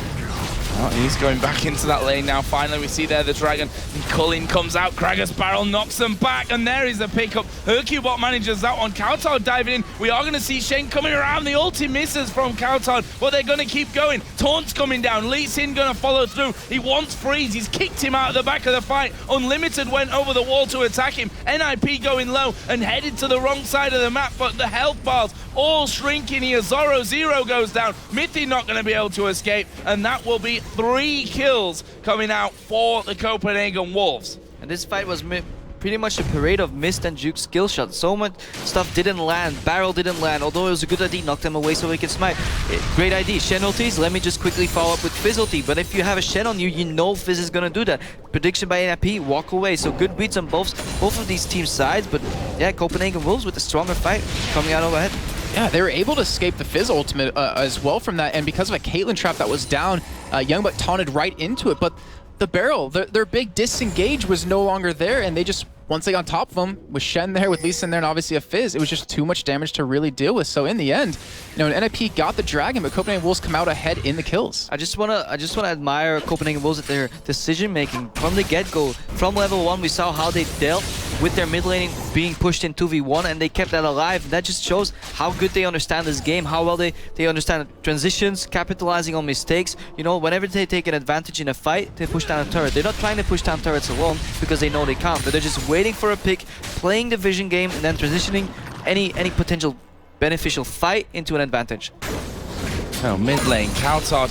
Oh, he's going back into that lane now. Finally, we see there the dragon. And Cullen comes out. Gragas barrel knocks them back. And there is the pickup. hyrqBot manages that one. cowTard diving in. We are going to see Shen coming around. The ulti misses from cowTard, but they're going to keep going. Taunt's coming down. Lee Sin going to follow through. He wants Freeze. He's kicked him out of the back of the fight. Unlimited went over the wall to attack him. NIP going low and headed to the wrong side of the map, but the health bars all shrinking here. Zorozero goes down. Mithy not going to be able to escape, and that will be 3 kills coming out for the Copenhagen Wolves. And this fight was pretty much a parade of missed and juke skill shots. So much stuff didn't land. Barrel didn't land. Although it was a good ID, knocked them away so he can smite. Great ID. Shen ultis, let me just quickly follow up with Fizz ulti. But if you have a Shen on you, you know Fizz is gonna do that. Prediction by NIP, walk away. So good beats on both of these team sides. But yeah, Copenhagen Wolves with a stronger fight coming out overhead. Yeah, they were able to escape the Fizz ultimate as well from that, and because of a Caitlyn trap that was down, YoungBuck taunted right into it, but the barrel, their big disengage was no longer there, and they just, once they got on top of them, with Shen there, with Lee Sin there, and obviously a Fizz, it was just too much damage to really deal with. So in the end, you know, NIP got the Dragon, but Copenhagen Wolves come out ahead in the kills. I just wanna admire Copenhagen Wolves at their decision making from the get-go. From level 1, we saw how they dealt with their mid laning being pushed in 2v1, and they kept that alive. That just shows how good they understand this game, how well they understand transitions, capitalizing on mistakes. You know, whenever they take an advantage in a fight, they push down a turret. They're not trying to push down turrets alone because they know they can't, but they're just waiting for a pick, playing the vision game, and then transitioning any potential beneficial fight into an advantage. Oh, mid lane, cowTard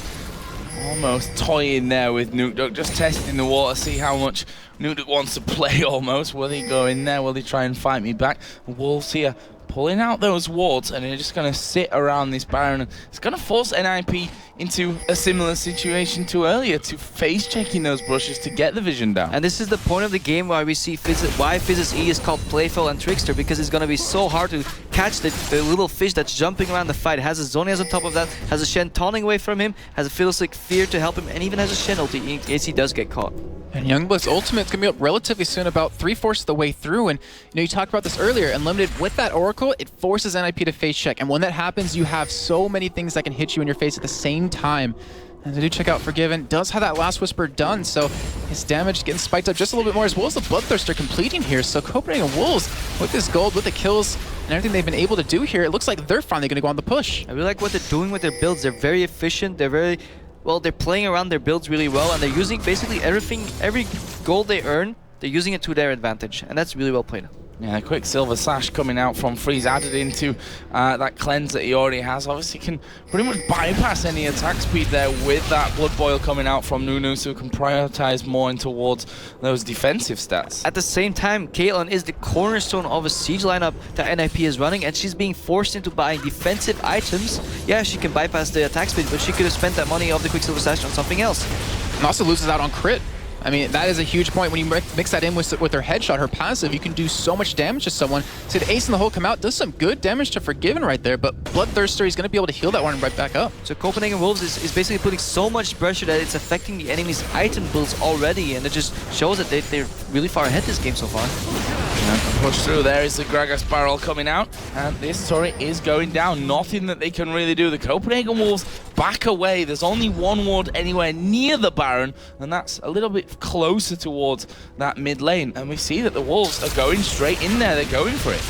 almost toying there with NukeDuck, just testing the water, see how much NukeDuck wants to play almost. Will he go in there? Will he try and fight me back? Wolves here pulling out those wards, and they're just going to sit around this Baron. It's going to force NIP into a similar situation to earlier, to face checking those brushes to get the vision down. And this is the point of the game why we see why Fizz's E is called Playful and Trickster, because it's going to be so hard to catch the little fish that's jumping around the fight. Has a Zhonya's on top of that, has a Shen taunting away from him, has a Fiddlestick Fear to help him, and even has a Shen ulti in case he does get caught. And YoungBuck's ultimate's going to be up relatively soon, about 3/4 of the way through. And you know, you talked about this earlier, Unlimited, with that Oracle, it forces NIP to face check. And when that happens, you have so many things that can hit you in your face at the same time. And I do check out Forgiven, does have that Last Whisper done, so his damage getting spiked up just a little bit more, as well as the Bloodthirster completing here. So Copenhagen Wolves, with this gold, with the kills, and everything they've been able to do here, it looks like they're finally going to go on the push. I really like what they're doing with their builds. They're very efficient, they're very... Well, they're playing around their builds really well, and they're using basically everything, every gold they earn, they're using it to their advantage, and that's really well played. Yeah, a quick Silver Sash coming out from Freeze, added into that cleanse that he already has. Obviously can pretty much bypass any attack speed there with that Blood Boil coming out from Nunu, so can prioritize more in towards those defensive stats. At the same time, Caitlyn is the cornerstone of a siege lineup that NIP is running, and she's being forced into buying defensive items. Yeah, she can bypass the attack speed, but she could have spent that money of the Quicksilver Sash on something else. And also loses out on crit. I mean, that is a huge point. When you mix that in with her headshot, her passive, you can do so much damage to someone. See the ace in the hole come out, does some good damage to Forgiven right there, but Bloodthirster, he's going to be able to heal that one right back up. So Copenhagen Wolves is basically putting so much pressure that it's affecting the enemy's item builds already, and it just shows that they're really far ahead this game so far. Yeah, push through. There is the Gragas barrel coming out, and this turret is going down. Nothing that they can really do. The Copenhagen Wolves back away. There's only one ward anywhere near the Baron, and that's a little bit closer towards that mid lane. And we see that the Wolves are going straight in there. They're going for it.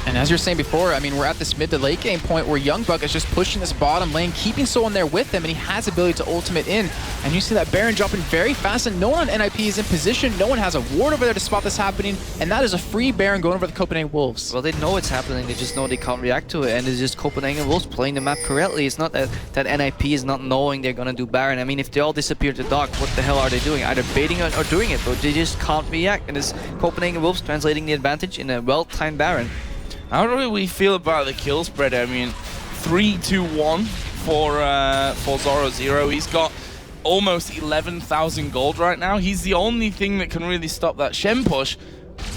And as you're saying before, I mean, we're at this mid to late game point where YoungBuck is just pushing this bottom lane, keeping someone there with him, and he has the ability to ultimate in. And you see that Baron dropping very fast, and no one on NIP is in position. No one has a ward over there to spot this happening, and that is a free Baron going over the Copenhagen Wolves. Well, they know it's happening, they just know they can't react to it, and it's just Copenhagen Wolves playing the map correctly. It's not that NIP is not knowing they're gonna do Baron. I mean, if they all disappear to Dock, what the hell are they doing? Either baiting or doing it, but they just can't react, and it's Copenhagen Wolves translating the advantage in a well-timed Baron. How do we feel about the kill spread? I mean, 3-2-1 for Zorozero. He's got almost 11,000 gold right now. He's the only thing that can really stop that Shen push,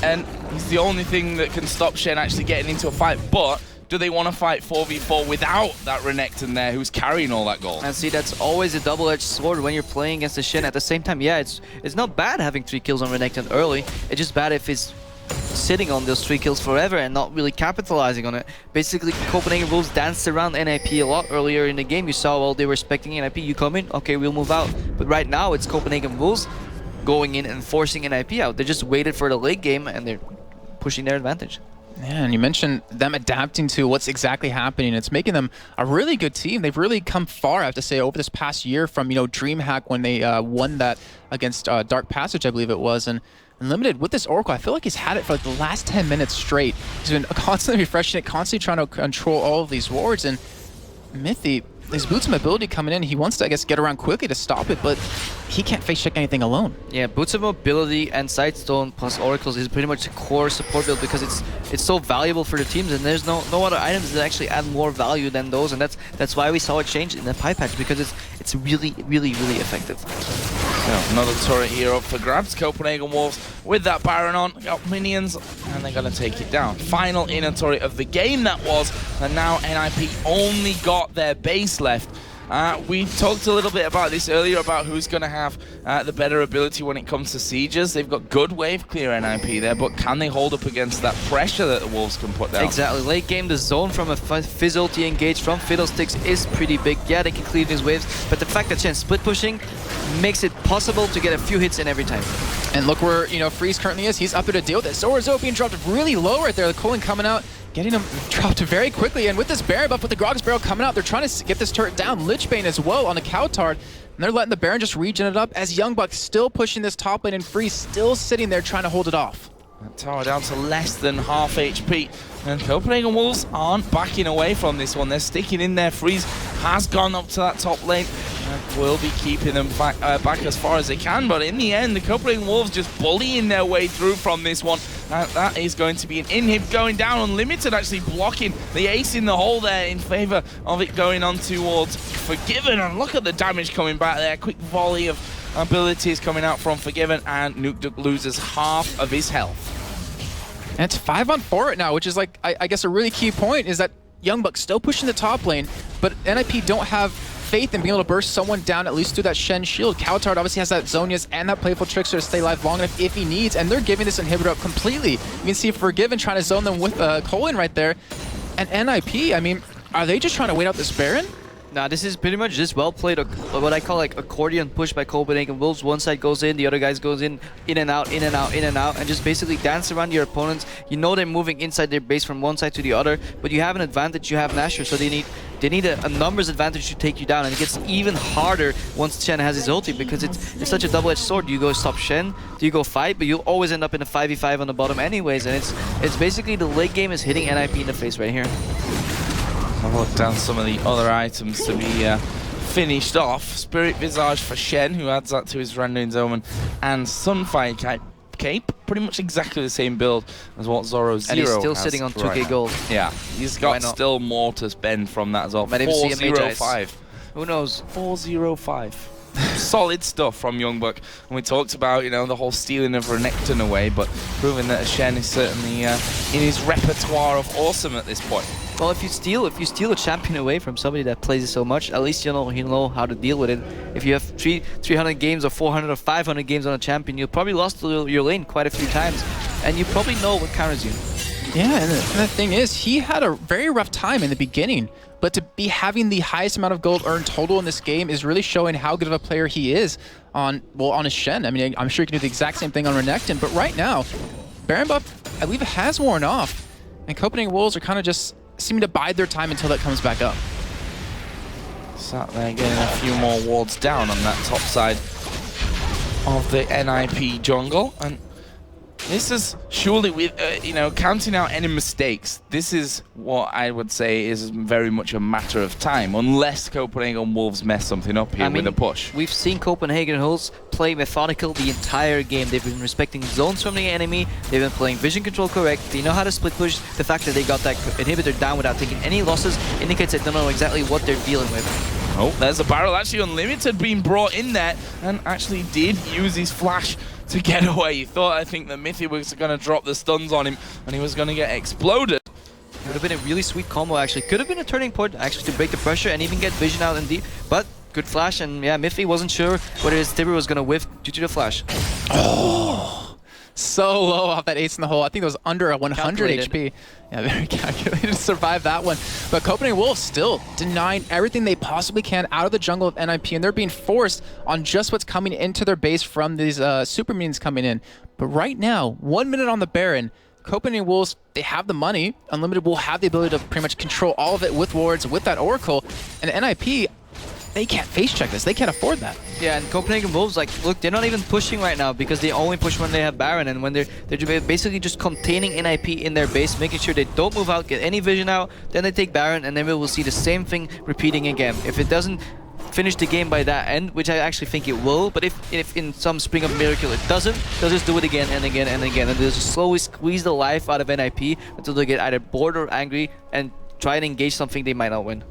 and he's the only thing that can stop Shen actually getting into a fight. But do they want to fight 4v4 without that Renekton there who's carrying all that gold? And see, that's always a double-edged sword when you're playing against the Shen. At the same time, yeah, it's not bad having 3 kills on Renekton early. It's just bad if it's sitting on those 3 kills forever and not really capitalizing on it. Basically, Copenhagen Wolves danced around NIP a lot earlier in the game. You saw, well, they were expecting NIP, you come in, okay, we'll move out. But right now, it's Copenhagen Wolves going in and forcing NIP out. They just waited for the late game, and they're pushing their advantage. Yeah, and you mentioned them adapting to what's exactly happening. It's making them a really good team. They've really come far, I have to say, over this past year from, you know, DreamHack when they won that against Dark Passage, I believe it was. And Unlimited, with this Oracle, I feel like he's had it for like the last 10 minutes straight. He's been constantly refreshing it, constantly trying to control all of these wards. And Mithy, his boots of mobility coming in. He wants to, I guess, get around quickly to stop it, but he can't face check anything alone. Yeah, boots of mobility and Sightstone plus oracles is pretty much the core support build because it's so valuable for the teams, and there's no other items that actually add more value than those, and that's why we saw it change in the Pi patch, because it's really effective. So another turret here up for grabs. Copenhagen Wolves with that Baron on, got minions, and they're gonna take it down. Final inner turret of the game that was, and now NIP only got their base left. We talked a little bit about this earlier, about who's going to have the better ability when it comes to sieges. They've got good wave clear NIP there, but can they hold up against that pressure that the Wolves can put down? Exactly. Late game, the zone from a Fizz ulti engage from Fiddlesticks is pretty big. Yeah, they can clear these waves, but the fact that Shen split pushing makes it possible to get a few hits in every time. And look where, Freeze currently is. He's up there to deal with it. Zorozero being dropped really low right there. The Cooling coming out, getting him dropped very quickly. And with this Baron buff, with the Grog's Barrel coming out, they're trying to get this turret down. Lichbane as well on the cowTard. And they're letting the Baron just regen it up as YoungBuck still pushing this top lane, and Freeze still sitting there trying to hold it off. That tower down to less than half HP. And Copenhagen Wolves aren't backing away from this one. They're sticking in there. Freeze has gone up to that top lane and will be keeping them back as far as they can. But in the end, the Copenhagen Wolves just bullying their way through from this one. That is going to be an inhib going down. Unlimited actually blocking the ace in the hole there in favor of it going on towards Forgiven. And look at the damage coming back there. Quick volley of abilities coming out from Forgiven, and NukeDuck loses half of his health. And it's 5-on-4 right now, which is like, I guess a really key point is that YoungBuck still pushing the top lane, but NIP don't have faith in being able to burst someone down at least through that Shen shield. cowTard obviously has that Zonius and that Playful Trickster to stay alive long enough if he needs, and they're giving this inhibitor up completely. You can see Forgiven trying to zone them with Colin right there. And NIP, I mean, are they just trying to wait out this Baron? Nah, this is pretty much just well played, what I call like accordion push by Copenhagen Wolves. One side goes in, the other guys goes in and out, in and out, in and out, and just basically dance around your opponents. You know they're moving inside their base from one side to the other, but you have an advantage, you have Nasher, so they need a numbers advantage to take you down, and it gets even harder once Shen has his ulti, because it's such a double-edged sword. Do you go stop Shen? Do you go fight? But you'll always end up in a 5v5 on the bottom anyways, and it's basically the late game is hitting NIP in the face right here. I'll look down some of the other items to be finished off. Spirit Visage for Shen, who adds that to his Randuin's Omen, and Sunfire Cape. Pretty much exactly the same build as what Zorozero and he's still has sitting on 2k right gold. Yeah, he's got still more to spend from that as well. Might even see a Mage 405. Who knows? 405. Solid stuff from YoungBuck. And we talked about, the whole stealing of Renekton away, but proving that Shen is certainly in his repertoire of awesome at this point. Well, if you steal a champion away from somebody that plays it so much, at least you know how to deal with it. If you have 300 games or 400 or 500 games on a champion, you've probably lost your lane quite a few times, and you probably know what counters you. Yeah, and the thing is, he had a very rough time in the beginning, but to be having the highest amount of gold earned total in this game is really showing how good of a player he is on his Shen. I mean, I'm sure he can do the exact same thing on Renekton, but right now, Baron buff, I believe it has worn off, and Copenhagen Wolves are kind of just seeming to bide their time until that comes back up. Sat there getting a few more wards down on that top side of the NIP jungle, and this is surely, with counting out any mistakes, this is what I would say is very much a matter of time, unless Copenhagen Wolves mess something up here with a push. We've seen Copenhagen Wolves play methodical the entire game. They've been respecting zones from the enemy, they've been playing vision control correct, they know how to split push. The fact that they got that inhibitor down without taking any losses indicates that they know exactly what they're dealing with. Oh, there's a barrel, actually Unlimited being brought in there, and actually did use his flash to get away. You thought, I think, that Mithy was going to drop the stuns on him and he was going to get exploded. It would have been a really sweet combo, actually. Could have been a turning point, actually, to break the pressure and even get vision out in deep. But good flash, and yeah, Mithy wasn't sure whether his Tibber was going to whiff due to the flash. Oh, so low off that ace in the hole. I think it was under a 100 HP. Yeah, very calculated to survive that one. But Copenhagen Wolves still denying everything they possibly can out of the jungle of NIP, and they're being forced on just what's coming into their base from these super minions coming in. But right now, 1 minute on the Baron, Copenhagen Wolves, they have the money. Unlimited will have the ability to pretty much control all of it with wards, with that Oracle. And NIP, they can't face check this. They can't afford that. Yeah, and Copenhagen Wolves, like, look, they're not even pushing right now because they only push when they have Baron, and when they're basically just containing NIP in their base, making sure they don't move out, get any vision out, then they take Baron, and then we will see the same thing repeating again. If it doesn't finish the game by that end, which I actually think it will, but if in some spring of miracle it doesn't, they'll just do it again and again and again, and they'll just slowly squeeze the life out of NIP until they get either bored or angry and try and engage something they might not win.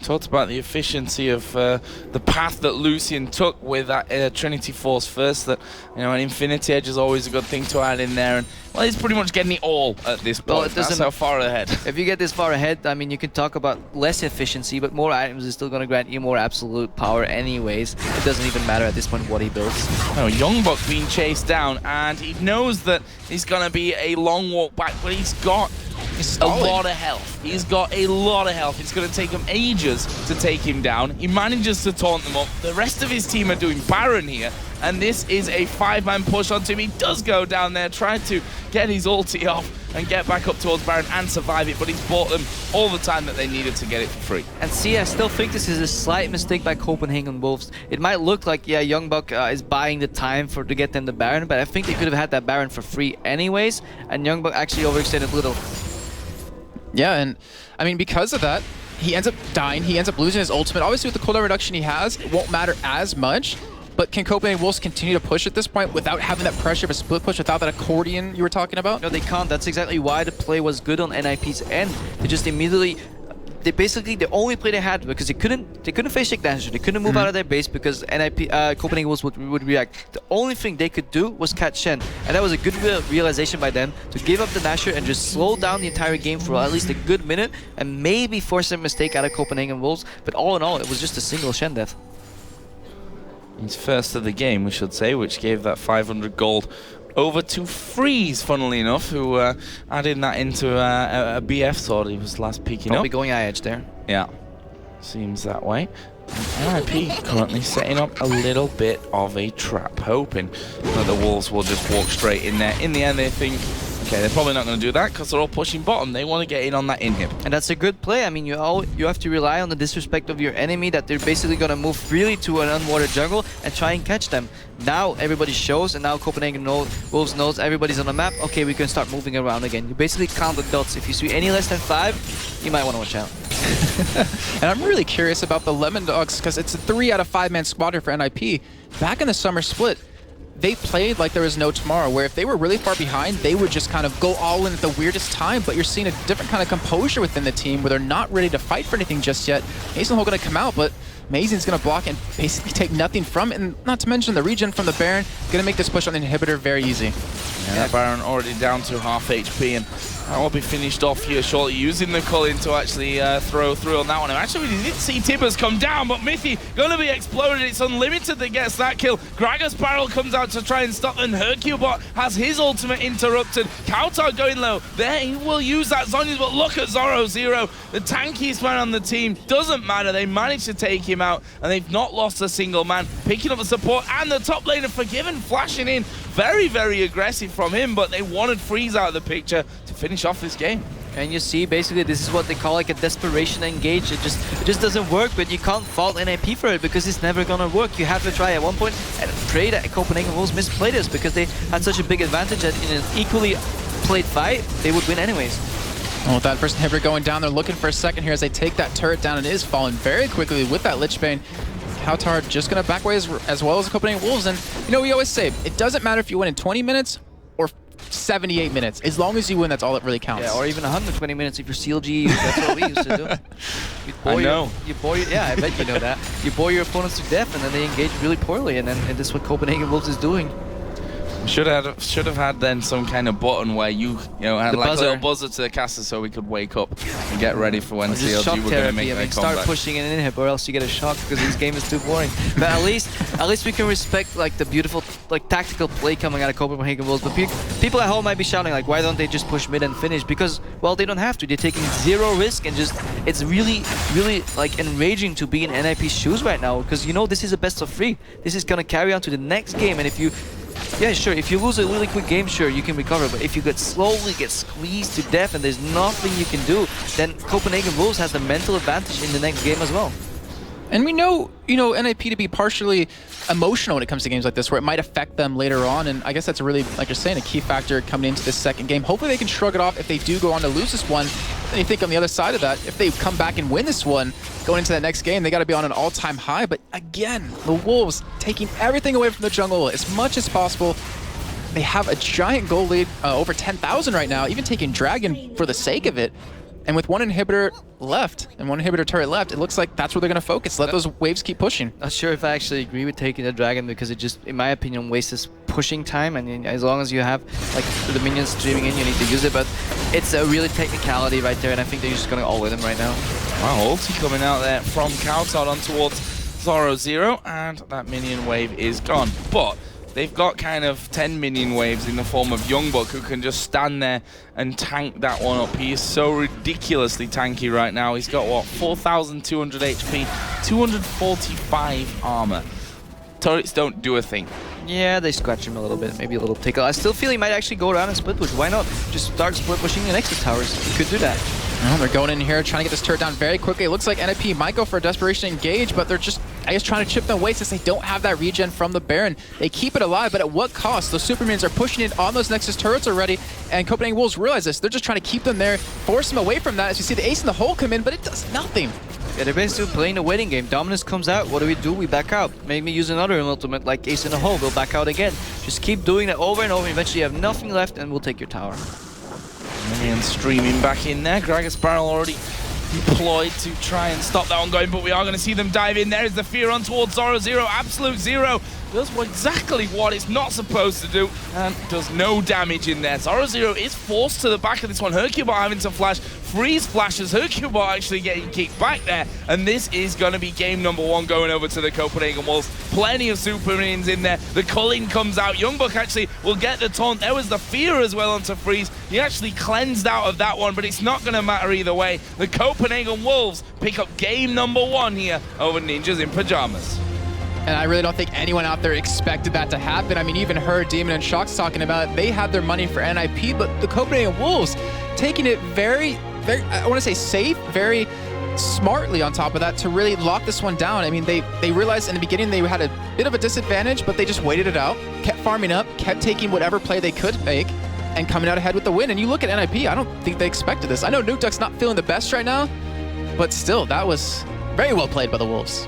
Talked about the efficiency of the path that Lucian took with that Trinity Force first, that, you know, an Infinity Edge is always a good thing to add in there, and well, he's pretty much getting it all at this point. Well, it doesn't, that's how far ahead. If you get this far ahead, I mean, you can talk about less efficiency, but more items is still going to grant you more absolute power anyways. It doesn't even matter at this point what he builds. No, YoungBuck being chased down, and he knows that he's going to be a long walk back, but he's got a lot of health. He's got a lot of health. It's going to take him ages to take him down. He manages to taunt them up. The rest of his team are doing Baron here, and this is a 5-man push onto him. He does go down there, try to get his ulti off and get back up towards Baron and survive it, but he's bought them all the time that they needed to get it for free. And see, I still think this is a slight mistake by Copenhagen Wolves. It might look like, yeah, YoungBuck is buying the time to get them the Baron, but I think they could have had that Baron for free anyways, and YoungBuck actually overextended a little. Yeah, and I mean, because of that, he ends up dying. He ends up losing his ultimate. Obviously, with the cooldown reduction he has, it won't matter as much. But can Copenhagen Wolves continue to push at this point without having that pressure of a split push, without that accordion you were talking about? No, they can't. That's exactly why the play was good on NIP's end. They just immediately... They basically, the only play they had, because they couldn't face check Dasher, they couldn't move out of their base because Copenhagen Wolves would react. The only thing they could do was catch Shen, and that was a good realization by them to give up the Dasher and just slow down the entire game for at least a good minute and maybe force a mistake out of Copenhagen Wolves. But all in all, it was just a single Shen death. He's first of the game, we should say, which gave that 500 gold over to Freeze, funnily enough, who added that into a BF sword he was last peeking Probably up. going eye edge there. Yeah, seems that way. And NIP currently setting up a little bit of a trap, hoping that the Wolves will just walk straight in there. In the end, they think, okay, they're probably not going to do that because they're all pushing bottom. They want to get in on that inhib. And that's a good play. I mean, you have to rely on the disrespect of your enemy, that they're basically going to move freely to an unwatered jungle and try and catch them. Now everybody shows, and now Copenhagen Wolves knows everybody's on the map. Okay, we can start moving around again. You basically count the dots. If you see any less than 5, you might want to watch out. And I'm really curious about the Lemon Dogs, because it's a 3 out of 5-man squadron for NIP. Back in the summer split, they played like there was no tomorrow, where if they were really far behind, they would just kind of go all in at the weirdest time. But you're seeing a different kind of composure within the team where they're not ready to fight for anything just yet. Hazelhole going to come out, but Mazin's going to block and basically take nothing from it. And not to mention the regen from the Baron, going to make this push on the inhibitor very easy. Yeah, Baron already down to half HP, and that will be finished off here shortly, using the Cullen to actually throw through on that one. And actually, we did see Tibbers come down, but Mithy going to be exploded. It's Unlimited that gets that kill. Gragas Barrel comes out to try and stop them. hyrqBot has his ultimate interrupted. cowTard going low. There, he will use that Zhonya's, but look at Zorozero, the tankiest man on the team. Doesn't matter, they managed to take him out, and they've not lost a single man. Picking up the support, and the top laner Forgiven flashing in. Very, very aggressive from him, but they wanted Freeze out of the picture to finish off this game. And you see, basically, this is what they call like a desperation engage. It just doesn't work, but you can't fault NIP for it because it's never gonna work. You have to try at one point and pray that Copenhagen Wolves misplay this, because they had such a big advantage that in an equally played fight, they would win anyways. Well, with that first inhibitor going down, they're looking for a second here as they take that turret down, and it is falling very quickly with that Lich Bane. cowTard just going to back away as well as the Copenhagen Wolves. And, you know, we always say, it doesn't matter if you win in 20 minutes or 78 minutes. As long as you win, that's all that really counts. Yeah, or even 120 minutes if you're CLG. That's what we used to do. I know. Yeah, I bet you know that. You bore your opponents to death, and then they engage really poorly, and this is what Copenhagen Wolves is doing. Should have had then some kind of button where you had the like buzzer. a little buzzer to the caster so we could wake up and get ready for when Just shock CLG were going to therapy. make I their mean, start comeback. pushing an inhib, or else you get a shock because this game is too boring. But at least we can respect like the beautiful like tactical play coming out of Copenhagen Wolves. But people at home might be shouting like, why don't they just push mid and finish? Because, well, they don't have to. They're taking zero risk, and just it's really like enraging to be in NIP's shoes right now, because you know this is a best of 3. This is gonna carry on to the next game, and if you if you lose a really quick game, sure, you can recover, but if you slowly get squeezed to death and there's nothing you can do, then Copenhagen Wolves has the mental advantage in the next game as well. And we know, you know, NIP to be partially emotional when it comes to games like this, where it might affect them later on. And I guess that's really, like you're saying, a key factor coming into this second game. Hopefully they can shrug it off if they do go on to lose this one. Then you think on the other side of that, if they come back and win this one, going into that next game, they got to be on an all-time high. But again, the Wolves taking everything away from the jungle as much as possible. They have a giant goal lead, over 10,000 right now, even taking Dragon for the sake of it. And with one inhibitor left and one inhibitor turret left, it looks like that's where they're going to focus. Let those waves keep pushing. Not sure if I actually agree with taking the Dragon, because it just, in my opinion, wastes pushing time. And as long as you have like the minions streaming in, you need to use it. But it's a really technicality right there, and I think they're just going to all with him right now. Wow, ulti coming out there from cowTard on towards Zorozero, and that minion wave is gone. But they've got kind of 10 minion waves in the form of YoungBuck, who can just stand there and tank that one up. He is so ridiculously tanky right now. He's got, what, 4,200 HP, 245 armor. Turrets don't do a thing. Yeah, they scratch him a little bit, maybe a little tickle. I still feel he might actually go around and split push. Why not? Just start split pushing the Nexus towers. He could do that. Well, they're going in here, trying to get this turret down very quickly. It looks like NIP might go for a desperation engage, but they're just, I guess, trying to chip them away since they don't have that regen from the Baron. They keep it alive, but at what cost? Those super minions are pushing it on those Nexus turrets already, and Copenhagen Wolves realize this. They're just trying to keep them there, force them away from that. As you see the ace in the hole come in, but it does nothing. Yeah, they're basically playing the waiting game. Dominus comes out, what do? We back out. Maybe use another ultimate like ace in the hole, we'll back out again. Just keep doing it over and over, eventually you have nothing left and we'll take your tower. Minion streaming back in there. Gragas Barrel already deployed to try and stop that one going, but we are going to see them dive in. There is the fear on towards Zorozero. Absolute Zero does exactly what it's not supposed to do and does no damage in there. Zorozero is forced to the back of this one. hyrqBot having to flash. Freeze flashes. hyrqBot actually getting kicked back there, and this is going to be game number one going over to the Copenhagen Wolves. Plenty of super minions in there. The culling comes out. YoungBuck actually will get the taunt. There was the fear as well onto Freeze. He actually cleansed out of that one, but it's not going to matter either way. The Copenhagen Wolves pick up game number one here over Ninjas in Pyjamas. And I really don't think anyone out there expected that to happen. I mean, even her, Demon, and Shock's talking about it. They had their money for NIP, but the Copenhagen Wolves taking it very, I want to say safe, very smartly on top of that to really lock this one down. I mean, they realized in the beginning they had a bit of a disadvantage, but they just waited it out, kept farming up, kept taking whatever play they could make, and coming out ahead with the win. And you look at NIP, I don't think they expected this. I know NukeDuck's not feeling the best right now, but still, that was very well played by the Wolves.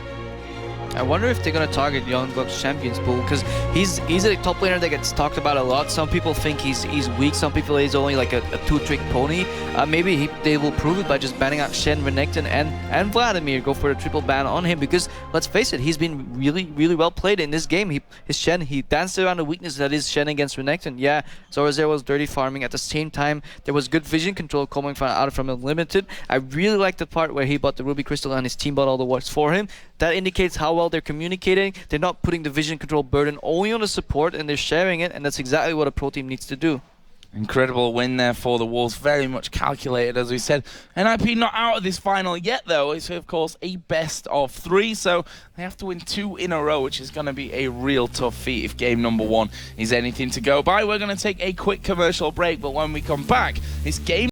I wonder if they're going to target YoungBuck's champions pool, because he's a top laner that gets talked about a lot. Some people think he's weak, some people he's only like a two-trick pony. Maybe they will prove it by just banning out Shen, Renekton, and Vladimir. Go for a triple ban on him, because let's face it, he's been really well played in this game. His Shen, he danced around the weakness that is Shen against Renekton. Yeah, Zorozero was dirty farming. At the same time, there was good vision control coming out from Unlimited. I really like the part where he bought the Ruby Crystal and his team bought all the wards for him. That indicates how well they're communicating. They're not putting the vision control burden only on the support, and they're sharing it, and that's exactly what a pro team needs to do. Incredible win there for the Wolves, very much calculated, as we said. NIP not out of this final yet, though. It's, of course, a best of three, so they have to win 2 in a row, which is going to be a real tough feat if game number one is anything to go by. We're going to take a quick commercial break, but when we come back, it's game